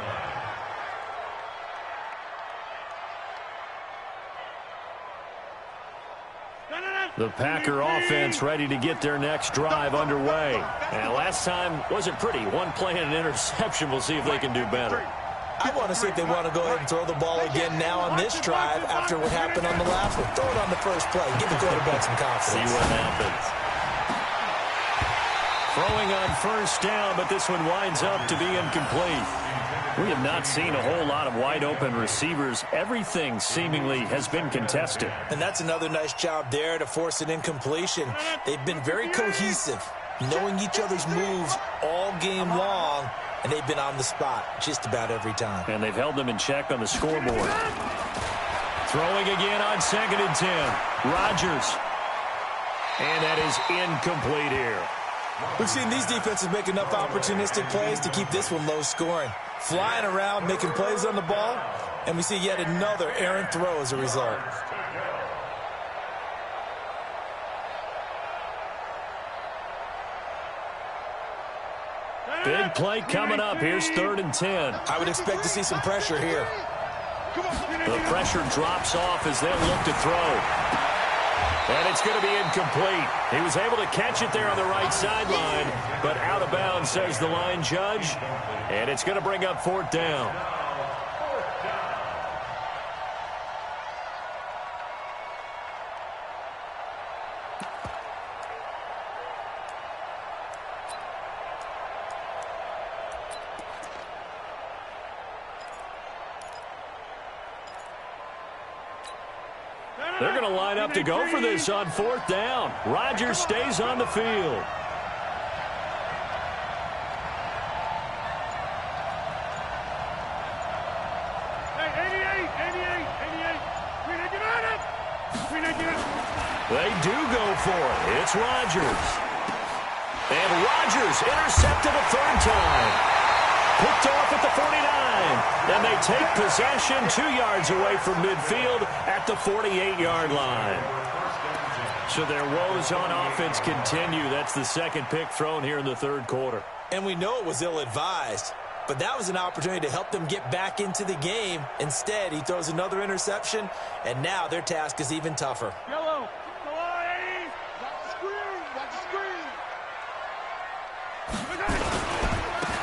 line. The Packer offense ready to get their next drive underway. And last time wasn't pretty. One play and an interception. We'll see if they can do better. I want to see if they want to go ahead and throw the ball again now on this drive after what happened on the last one. Throw it on the first play. Give the quarterback some confidence. See what happens. Throwing on 1st down, but this one winds up to be incomplete. We have not seen a whole lot of wide-open receivers. Everything seemingly has been contested. And that's another nice job there to force an incompletion. They've been very cohesive, knowing each other's moves all game long. And they've been on the spot just about every time. And they've held them in check on the scoreboard. Throwing again on 2nd and 10. Rodgers. And that is incomplete here. We've seen these defenses make enough opportunistic plays to keep this one low scoring. Flying around, making plays on the ball. And we see yet another errant throw as a result. Big play coming up. Here's 3rd and 10. I would expect to see some pressure here. The pressure drops off as they'll look to throw. And it's going to be incomplete. He was able to catch it there on the right sideline, but out of bounds, says the line judge. And it's going to bring up 4th down. They're going to line up to go for this on 4th down. Rodgers stays on the field. Hey, 88. We need to get out of. They do go for it. It's Rodgers. And Rodgers intercepted a third time. Picked off at the 49. And they take possession 2 yards away from midfield at the 48-yard line. So their woes on offense continue. That's the second pick thrown here in the third quarter. And we know it was ill-advised, but that was an opportunity to help them get back into the game. Instead, he throws another interception, and now their task is even tougher. Yellow. Go on, Eddie. Watch the screen. Watch the screen.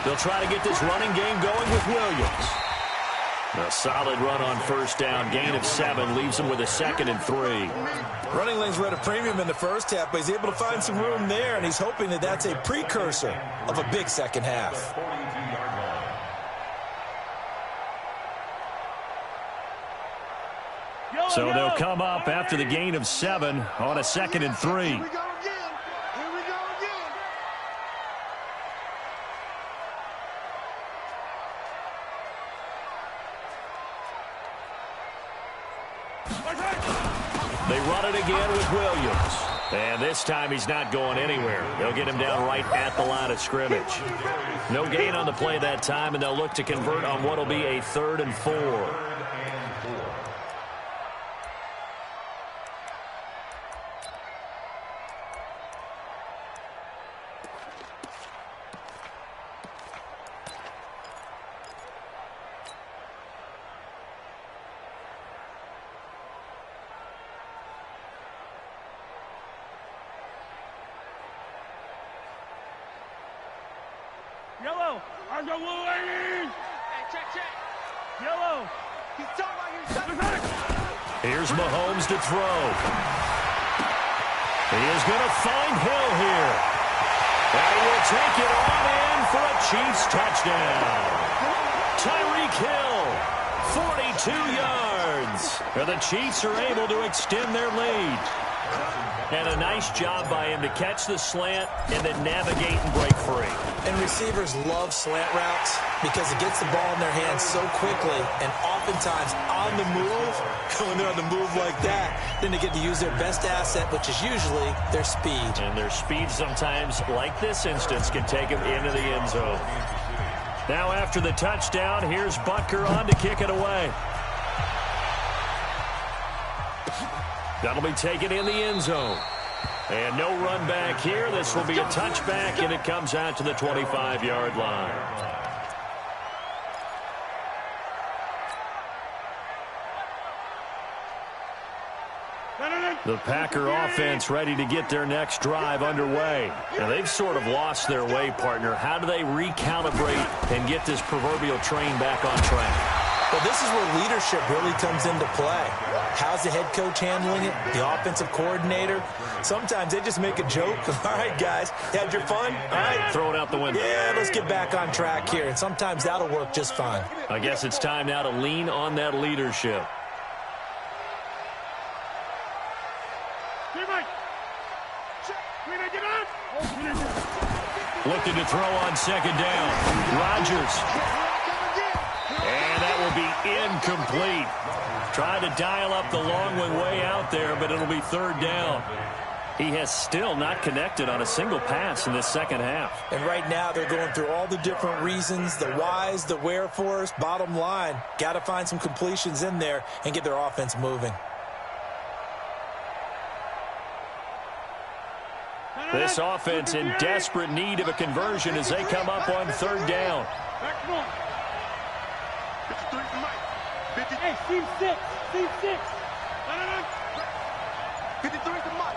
They'll try to get this running game going with Williams. A solid run on first down. Gain of 7 leaves them with a 2nd and 3. Running lanes were at a premium in the first half, but he's able to find some room there, and he's hoping that that's a precursor of a big second half. So they'll come up after the gain of 7 on a 2nd and 3. Here we go again. Here we go again. They run it again with Williams. And this time he's not going anywhere. They'll get him down right at the line of scrimmage. No gain on the play that time, and they'll look to convert on what will be a 3rd and 4. Yellow. I got little ladies. Hey, check. Yellow. He's talking about you. Here's Mahomes to throw. He is going to find Hill here. And he will take it on in for a Chiefs touchdown. Tyreek Hill, 42 yards. And the Chiefs are able to extend their lead. And a nice job by him to catch the slant and then navigate and break free. And receivers love slant routes because it gets the ball in their hands so quickly and oftentimes on the move. When they're on the move like that, then they get to use their best asset, which is usually their speed. And their speed sometimes, like this instance, can take them into the end zone. Now after the touchdown, here's Butker on to kick it away. That'll be taken in the end zone. And no run back here. This will be a touchback, and it comes out to the 25-yard line. The Packer offense ready to get their next drive underway. Now, they've sort of lost their way, partner. How do they recalibrate and get this proverbial train back on track? Well, this is where leadership really comes into play. How's the head coach handling it? The offensive coordinator? Sometimes they just make a joke. All right, guys, had your fun? All right. Throw it out the window. Yeah, let's get back on track here. And sometimes that'll work just fine. I guess it's time now to lean on that leadership. Looking to throw on second down. Rodgers. And that will be incomplete. Trying to dial up the long way out there, but it'll be third down. He has still not connected on a single pass in this second half. And right now they're going through all the different reasons, the whys, the wherefores. Bottom line, got to find some completions in there and get their offense moving. This offense in desperate need of a conversion as they come up on third down. Hey, Steve 6. 53 to Mike.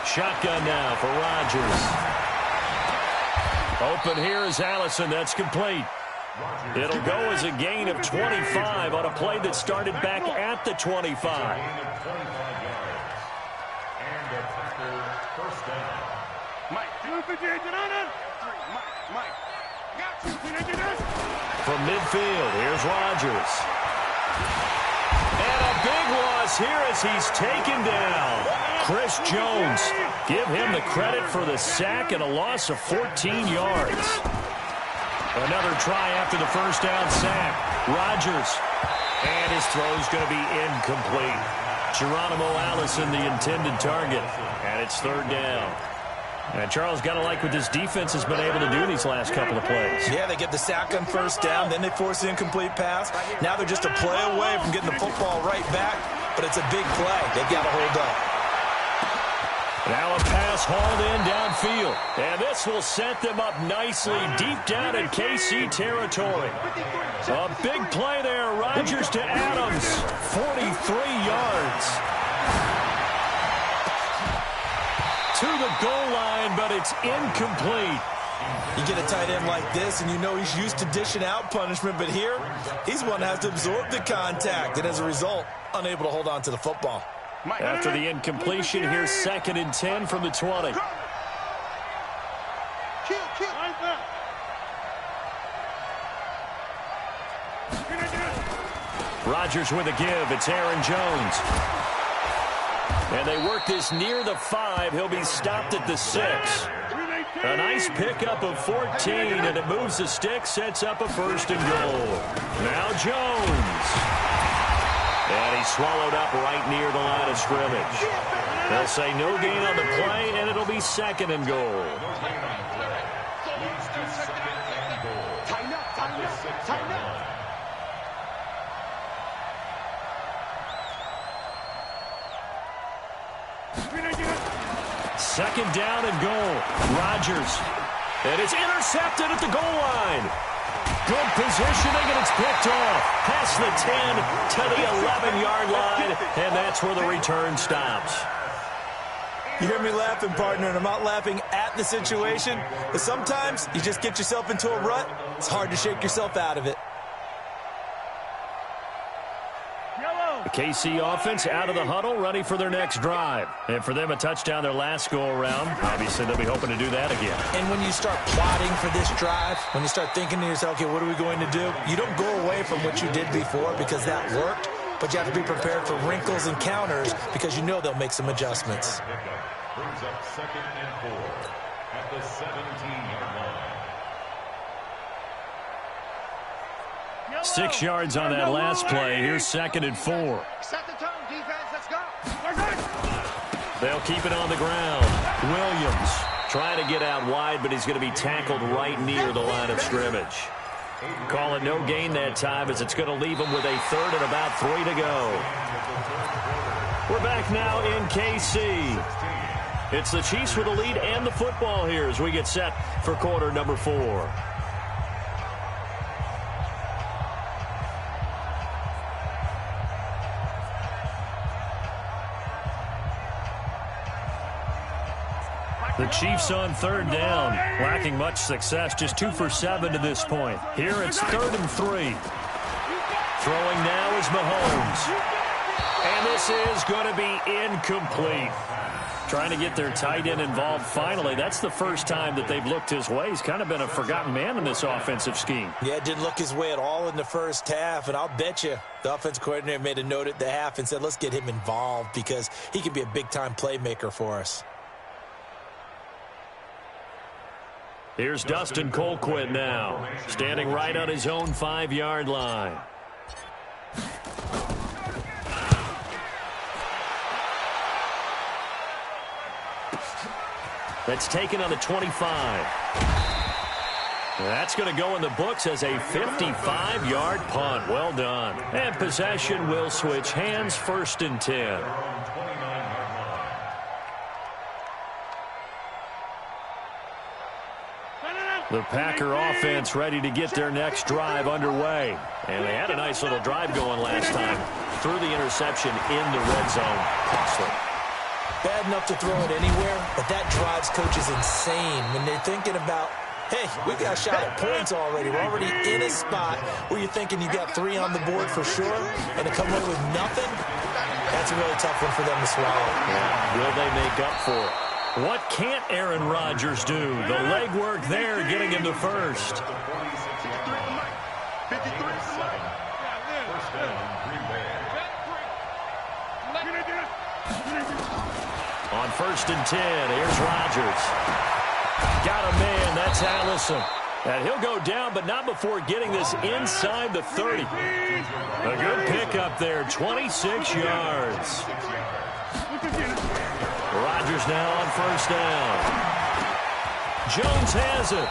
Shotgun now for Rodgers. Open here is Allison. That's complete. It'll go as a gain of 25 on a play that started back at the 25. From midfield, here's Rodgers. And a big loss here as he's taken down. Chris Jones, give him the credit for the sack and a loss of 14 yards. Another try after the first down sack. Rodgers And his throw's going to be incomplete. Geronimo Allison, the intended target. And it's third down. And Charles, got to like what this defense has been able to do these last couple of plays. Yeah, they get the sack on first down, then they force the incomplete pass. Now they're just a play away from getting the football right back, but it's a big play. They've got to hold up. Now a pass hauled in downfield. And this will set them up nicely deep down in KC territory. A big play there. Rodgers to Adams. 43 yards. To the goal line, but it's incomplete. You get a tight end like this, and you know he's used to dishing out punishment, but here, he's one that has to absorb the contact, and as a result, unable to hold on to the football. After the incompletion, here's 2nd and 10 from the 20. Rodgers with a give. It's Aaron Jones. And they work this near the 5. He'll be stopped at the 6. A nice pickup of 14, and it moves the stick, sets up a 1st and goal. Now Jones. And he's swallowed up right near the line of scrimmage. They'll say no gain on the play, and it'll be 2nd and goal. Tighten up, tighten up, tighten up. Second down and goal. Rodgers. And it's intercepted at the goal line. Good positioning, and it's picked off. Past the 10 to the 11-yard line, and that's where the return stops. You hear me laughing, partner, and I'm not laughing at the situation, but sometimes you just get yourself into a rut. It's hard to shake yourself out of it. The KC offense out of the huddle, ready for their next drive. And for them, a touchdown their last go-around. Obviously, they'll be hoping to do that again. And when you start plotting for this drive, when you start thinking to yourself, okay, what are we going to do? You don't go away from what you did before because that worked, but you have to be prepared for wrinkles and counters because you know they'll make some adjustments. Brings up 2nd and 4 at the 17-yard line. 6 yards on that last play. Here's 2nd and 4. Set the tone, defense. Let's go. They'll keep it on the ground. Williams trying to get out wide, but he's going to be tackled right near the line of scrimmage. Call it no gain that time as it's going to leave him with a 3rd and about 3 to go. We're back now in KC. It's the Chiefs with the lead and the football here as we get set for quarter number 4. The Chiefs on 3rd down, lacking much success, just 2 for 7 to this point. Here it's 3rd and 3. Throwing now is Mahomes. And this is going to be incomplete. Trying to get their tight end involved finally. That's the first time that they've looked his way. He's kind of been a forgotten man in this offensive scheme. Yeah, it didn't look his way at all in the first half, and I'll bet you the offensive coordinator made a note at the half and said, let's get him involved because he could be a big-time playmaker for us. Here's Dustin Colquitt now, standing right on his own 5-yard line. That's taken on the 25. That's going to go in the books as a 55-yard punt. Well done. And possession will switch hands, 1st and 10. The Packer offense ready to get their next drive underway. And they had a nice little drive going last time. Threw the interception in the red zone. Costly. Bad enough to throw it anywhere, but that drives coaches insane when they're thinking about, hey, we've got a shot at points already. We're already in a spot where you're thinking you got 3 on the board for sure, and to come away with nothing, that's a really tough one for them to swallow. Yeah. Will they make up for it? What can't Aaron Rodgers do? The legwork there getting him to 1st. On 1st and 10, here's Rodgers. Got a man, that's Allison. And he'll go down, but not before getting this inside the 30. A good pickup there, 26 yards. Rodgers now on first down. Jones has it.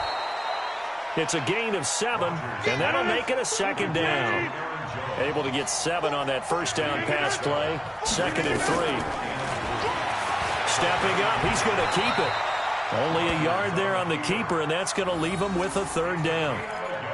It's a gain of 7, and that'll make it a second down. Able to get 7 on that first down pass play. 2nd and 3. Stepping up, he's going to keep it. Only a yard there on the keeper, and that's going to leave him with a 3rd down.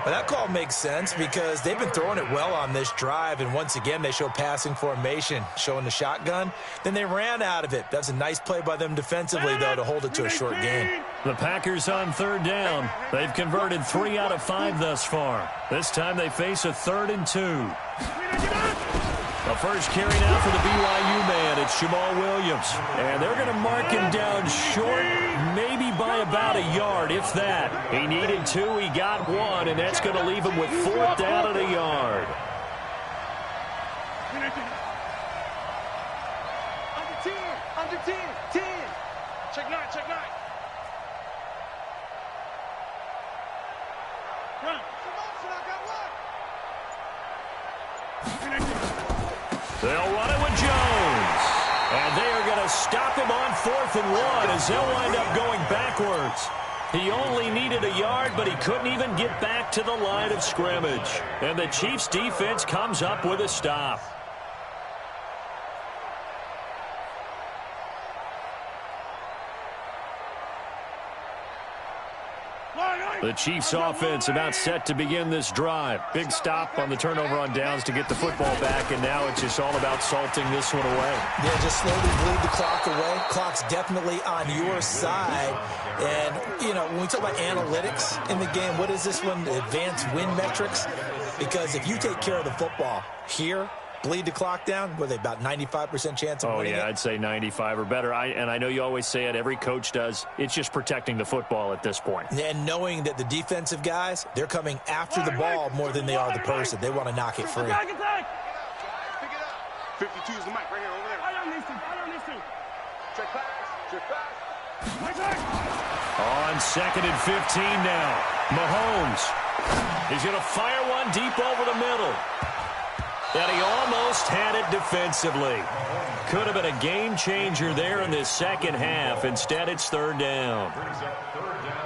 Well, that call makes sense because they've been throwing it well on this drive, and once again they show passing formation, showing the shotgun. Then they ran out of it. That's a nice play by them defensively, though, to hold it to a short gain. The Packers on 3rd down. They've converted 3 out of 5 thus far. This time they face a 3rd and 2. The first carry now for the BYU man. It's Jamal Williams. And they're going to mark him down short, maybe by about a yard, if that. He needed 2, he got 1, and that's going to leave him with 4th down and a yard. Under 10. Check 9. Run. They'll run it with Jones. And they are going to stop him on 4th and 1 as they'll wind up going backwards. He only needed a yard, but he couldn't even get back to the line of scrimmage. And the Chiefs' defense comes up with a stop. The Chiefs' offense about set to begin this drive. Big stop on the turnover on downs to get the football back, and now it's just all about salting this one away. Yeah, just slowly bleed the clock away. Clock's definitely on your side. And, you know, when we talk about analytics in the game, what is this one? Advanced win metrics? Because if you take care of the football here, bleed the clock down, what are they, about 95% chance of winning it? I'd say 95 or better. And I know you always say it, every coach does. It's just protecting the football at this point. And knowing that the defensive guys, they're coming after the ball more than they are the person. They want to knock it free. Pick it up. 52 is the mic right here, over there. I don't need to. Check pass. On 2nd and 15 now. Mahomes. He's going to fire one deep over the middle. And he almost had it defensively. Could have been a game changer there in this second half. Instead, it's 3rd down.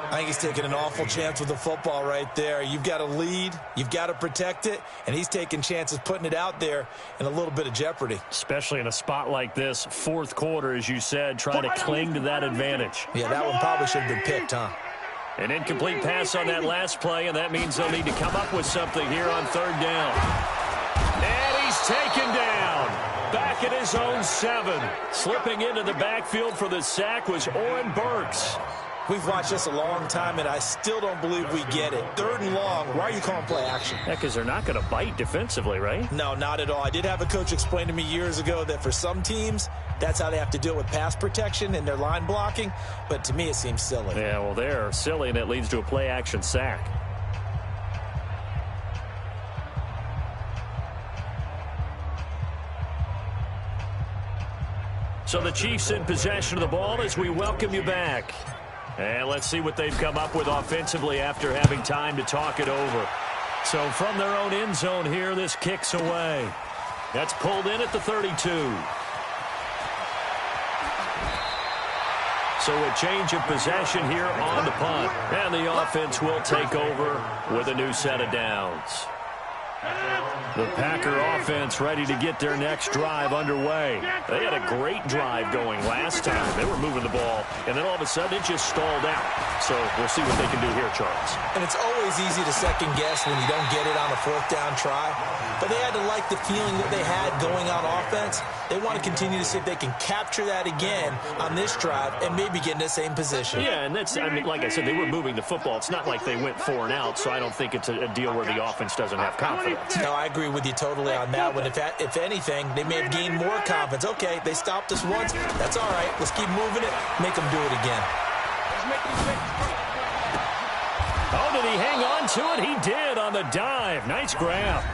I think he's taking an awful chance with the football right there. You've got to lead. You've got to protect it. And he's taking chances putting it out there in a little bit of jeopardy. Especially in a spot like this, 4th quarter, as you said, trying to cling to that advantage. Yeah, that one probably should have been picked, huh? An incomplete pass on that last play, and that means they'll need to come up with something here on 3rd down. And he's taken down. Back at his own 7. Slipping into the backfield for the sack was Oren Burks. We've watched this a long time, and I still don't believe we get it. 3rd and long, why are you calling play action? Yeah, because they're not going to bite defensively, right? No, not at all. I did have a coach explain to me years ago that for some teams, that's how they have to deal with pass protection and their line blocking. But to me, it seems silly. Yeah, well, they're silly, and it leads to a play action sack. So the Chiefs in possession of the ball as we welcome you back. And let's see what they've come up with offensively after having time to talk it over. So from their own end zone here, this kicks away. That's pulled in at the 32. So a change of possession here on the punt. And the offense will take over with a new set of downs. The Packer offense ready to get their next drive underway. They had a great drive going last time. They were moving the ball, and then all of a sudden it just stalled out. So we'll see what they can do here, Charles. And it's always easy to second guess when you don't get it on a 4th down try. But they had to like the feeling that they had going on offense. They want to continue to see if they can capture that again on this drive and maybe get in the same position. Yeah, and that's, I mean, like I said, they were moving the football. It's not like they went 4 and out, so I don't think it's a deal where the offense doesn't have confidence. No, I agree with you totally on that one. If anything, they may have gained more confidence. Okay, they stopped us once. That's all right. Let's keep moving it. Make them do it again. Oh, did he hang on to it? He did on the dive. Nice grab.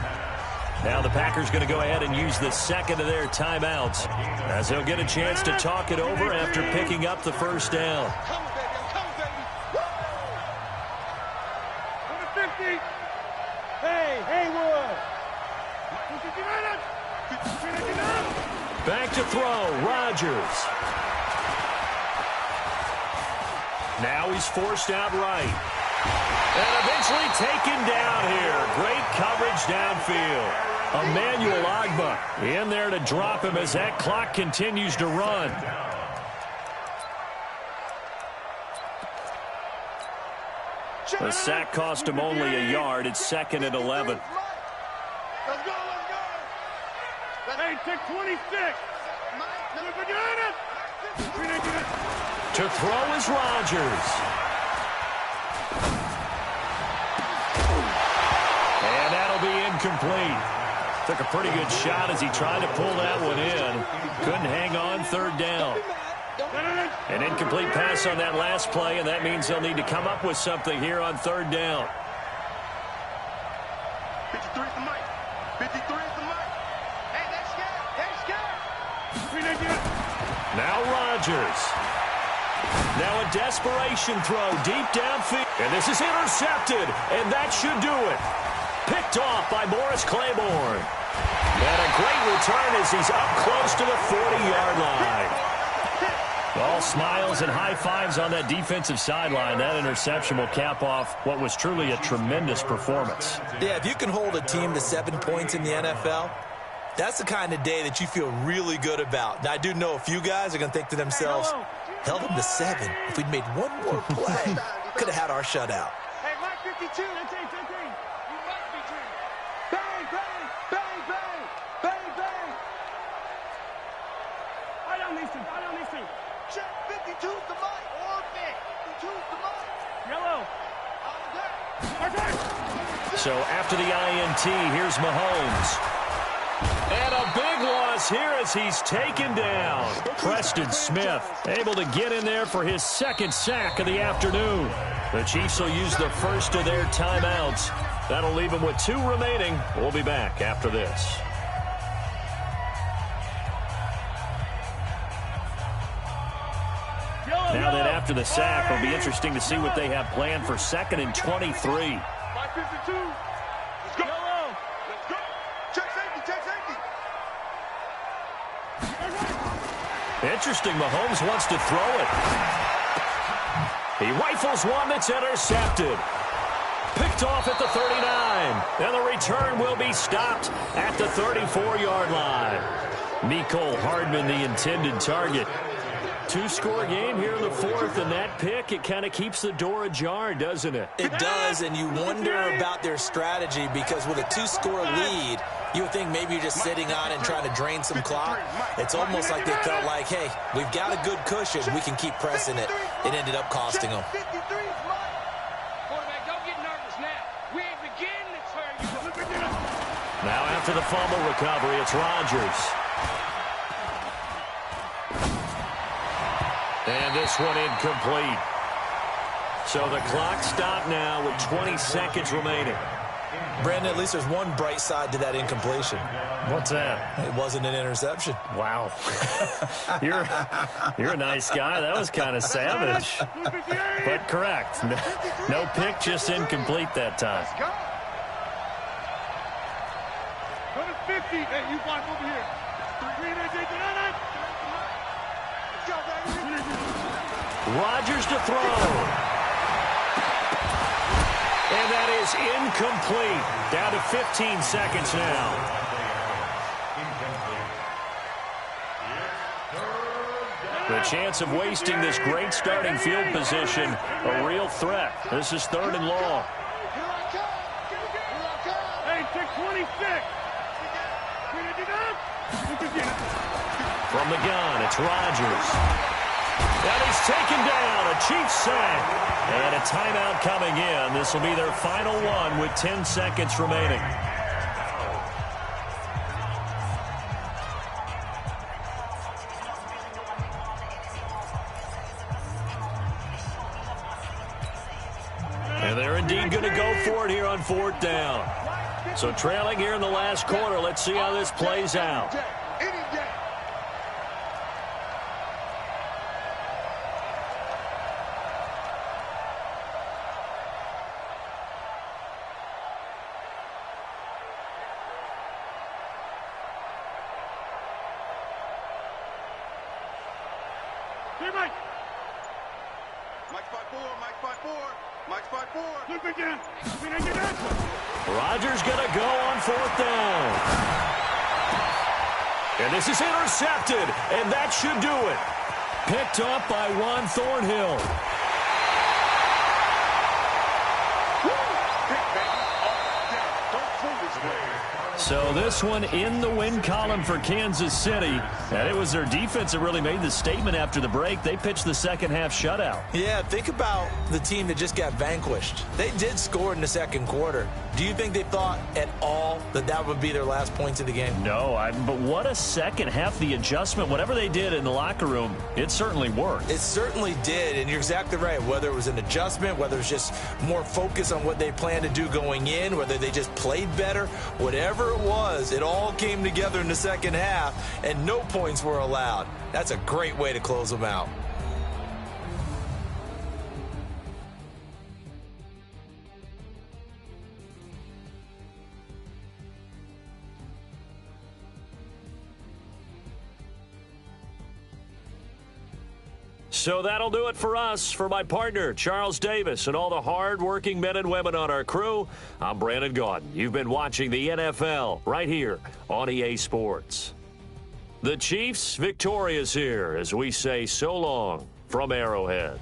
Now the Packers going to go ahead and use the second of their timeouts as they'll get a chance to talk it over after picking up the first down. Back to throw, Rodgers. Now he's forced out right. And eventually taken down here. Great coverage downfield. Emmanuel Ogbah in there to drop him as that clock continues to run. The sack cost him only a yard. It's 2nd and 11. Let's go. Hey, take 26. To throw is Rodgers. And that'll be incomplete. Took a pretty good shot as he tried to pull that one in. Couldn't hang on, 3rd down. An incomplete pass on that last play, and that means they'll need to come up with something here on 3rd down. 53 is the mic. 53 is the mic. Hey, they're scared. Now Rodgers. Now a desperation throw deep downfield. And this is intercepted, and that should do it. Picked off by Morris Claiborne. And a great return as he's up close to the 40-yard line. All smiles and high fives on that defensive sideline. That interception will cap off what was truly a tremendous performance. Yeah, if you can hold a team to 7 points in the NFL, that's the kind of day that you feel really good about. Now, I do know a few guys are going to think to themselves, held them to 7. If we'd made one more play, could have had our shutout. Hey, Mike 52. You must be dreaming. Bang, bang, bang, bang, bang, bang. I don't need to. Check 52's the mic. Orbit. 52's the mic. Yellow. So after the INT, here's Mahomes. And a big loss here as he's taken down. Preston Smith able to get in there for his 2nd sack of the afternoon. The Chiefs will use the first of their timeouts. That'll leave them with 2 remaining. We'll be back after this. Now that after the sack, it'll be interesting to see what they have planned for 2nd and 23. 52. Let's go. Let's go. Check safety. Interesting, Mahomes wants to throw it. He rifles one that's intercepted. Picked off at the 39. And the return will be stopped at the 34-yard line. Mecole Hardman, the intended target. 2-score game here in the 4th, and that pick, it kind of keeps the door ajar, doesn't it? It does, and you wonder about their strategy because with a 2-score lead, you would think maybe you're just sitting on it and trying to drain some clock. It's almost like they felt like, hey, we've got a good cushion. We can keep pressing it. It ended up costing them. Quarterback, don't get nervous now. We ain't beginning to turn you. Now after the fumble recovery, it's Rodgers. And this one incomplete. So the clock stopped now with 20 seconds remaining. Brandon, at least there's one bright side to that incompletion. What's that? It wasn't an interception. Wow. You're a nice guy. That was kind of savage. But correct. No pick, just incomplete that time. Go to 50. Hey, you block over here. Rodgers to throw. And that is incomplete. Down to 15 seconds now. The chance of wasting this great starting field position, a real threat. This is 3rd and long. Hey, take 26. From the gun, it's Rodgers. And he's taken down, a Chiefs sack. And a timeout coming in. This will be their final one with 10 seconds remaining. And they're indeed going to go for it here on 4th down. So trailing here in the last quarter, let's see how this plays out. right. Mike's 5-4, Mike's 5-4, Mike's 5-4. Look again. Rodgers going to go on 4th down. And this is intercepted, and that should do it. Picked up by Juan Thornhill. So this one in the win column for Kansas City. And it was their defense that really made the statement after the break. They pitched the second half shutout. Yeah, think about the team that just got vanquished. They did score in the second quarter. Do you think they thought at all that that would be their last points of the game? No, but what a second half. The adjustment, whatever they did in the locker room, it certainly worked. It certainly did, and you're exactly right. Whether it was an adjustment, whether it was just more focus on what they planned to do going in, whether they just played better, whatever it was, it all came together in the second half, and no points were allowed. That's a great way to close them out. So that'll do it for us. For my partner, Charles Davis, and all the hard-working men and women on our crew, I'm Brandon Gaudin. You've been watching the NFL right here on EA Sports. The Chiefs victorious here as we say so long from Arrowhead.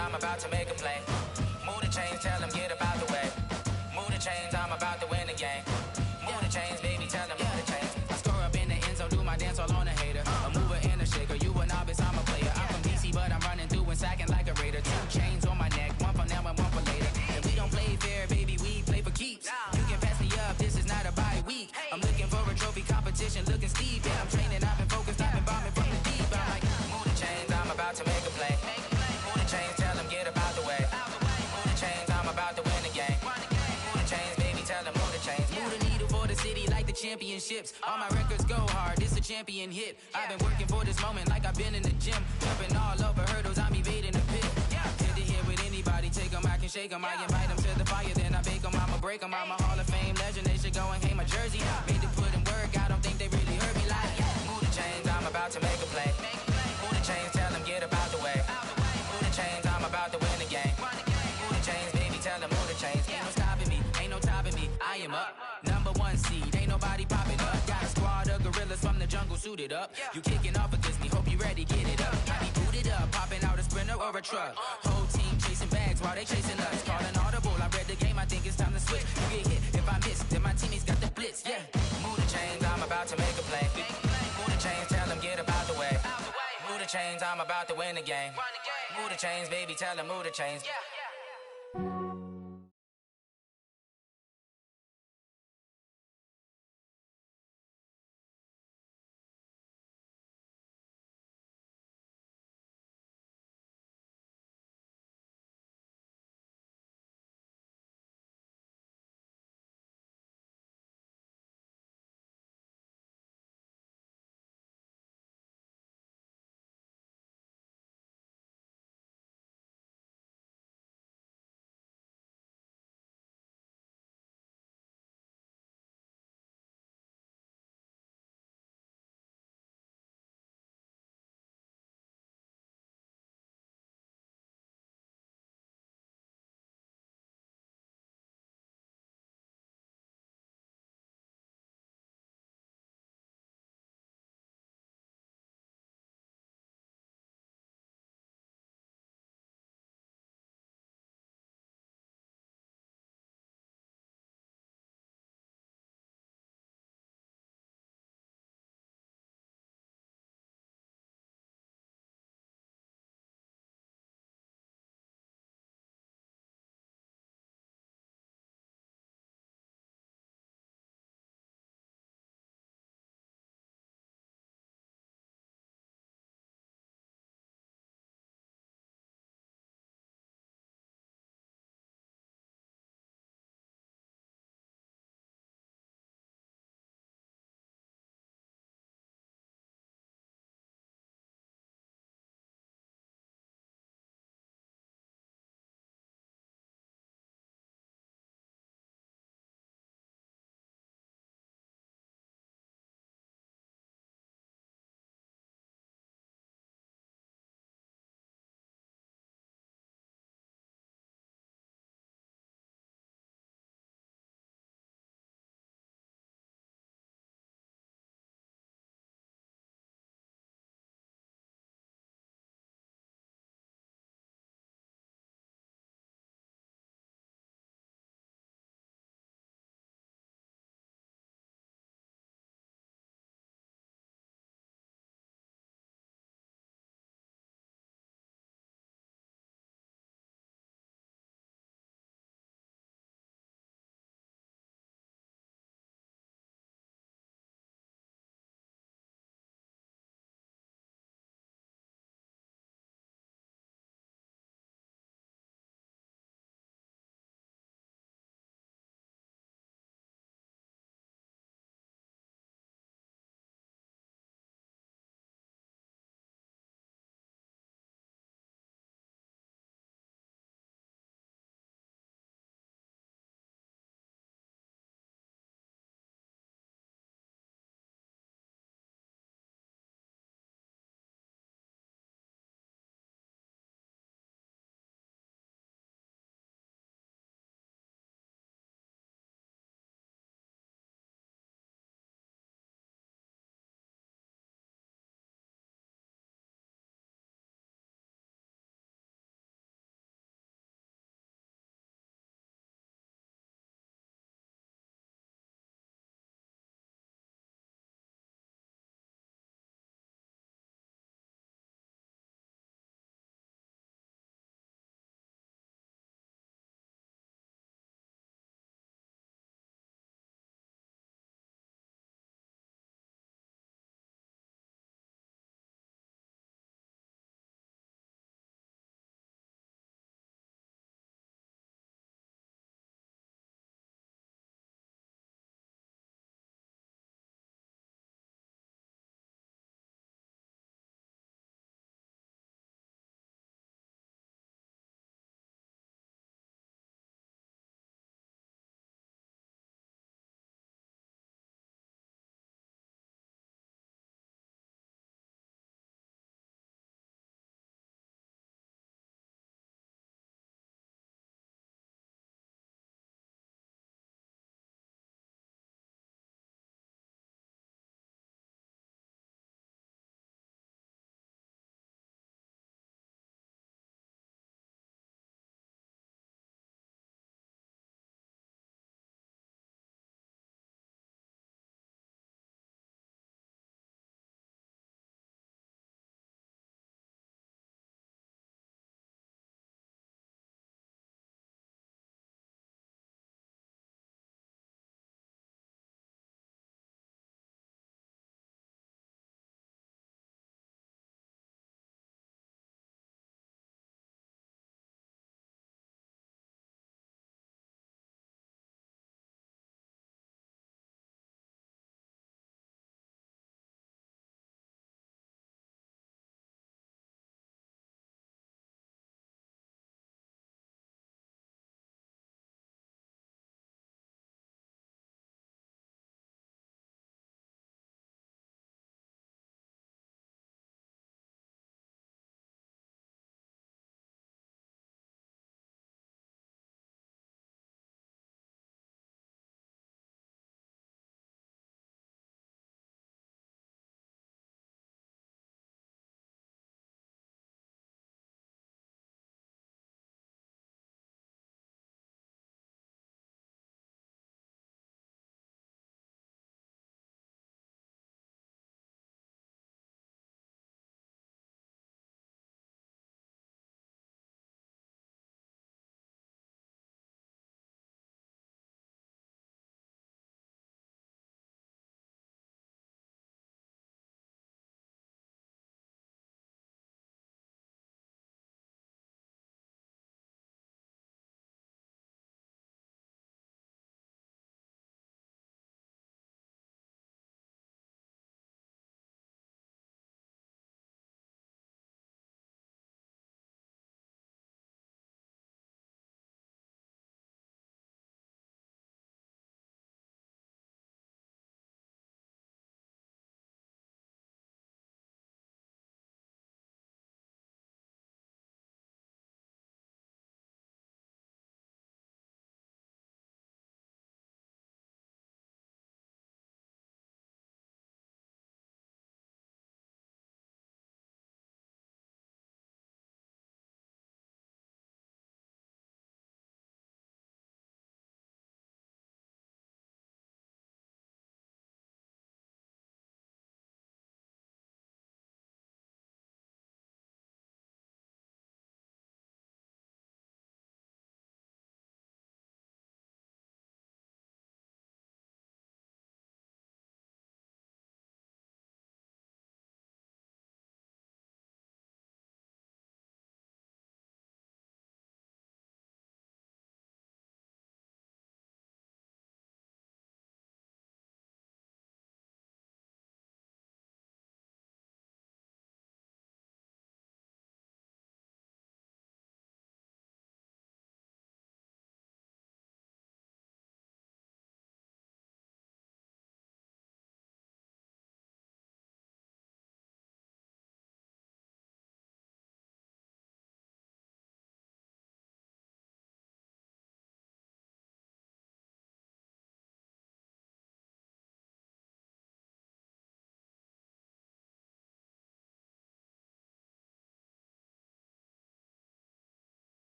I'm about to make a play. Move the chains, tell them get about the way. Move the chains, I'm about to win the game. Move the chains, baby, tell them move the chains. I score up in the end zone, do my dance all on a hater. A mover and a shaker, you a novice, I'm a player. I'm from DC, but I'm running through and sacking like a raider. 2 chains on my neck, one for now and one for later. And we don't play fair, baby, we play for keeps. You can pass me up, this is not a bye week. I'm looking for a trophy competition, looking steep. Yeah, I'm training, I've been championships. All my records go hard, it's a champion hit. I've been working for this moment like I've been in the gym. Jumping all over hurdles, I'm evading the pit. Head to head with anybody, take them, I can shake them. I invite them to the fire, then I bake them, I'ma break them. I'm a Hall of Fame legend, they should go and hang my jersey. Made to put in work, I don't think they really heard me like, move the chains, I'm about to make a play. Move the chains, tell them get up out the way. Move the chains, I'm about to win the game. Move the chains, baby, tell them move the chains. Ain't no stopping me, ain't no topping me. I am up, number one seed, ain't nobody popping up. Got a squad of gorillas from the jungle suited up. You kicking off against me, hope you ready, get it up. I be booted up, popping out a Sprinter or a truck. Whole team chasing bags while they chasing us. Calling audible, I read the game, I think it's time to switch. You get hit, if I miss, then my teammates got the blitz, Move the chains, I'm about to make a play. Move the chains, tell them get up out the way. Move the chains, I'm about to win the game. Move the chains, baby, tell them move the chains.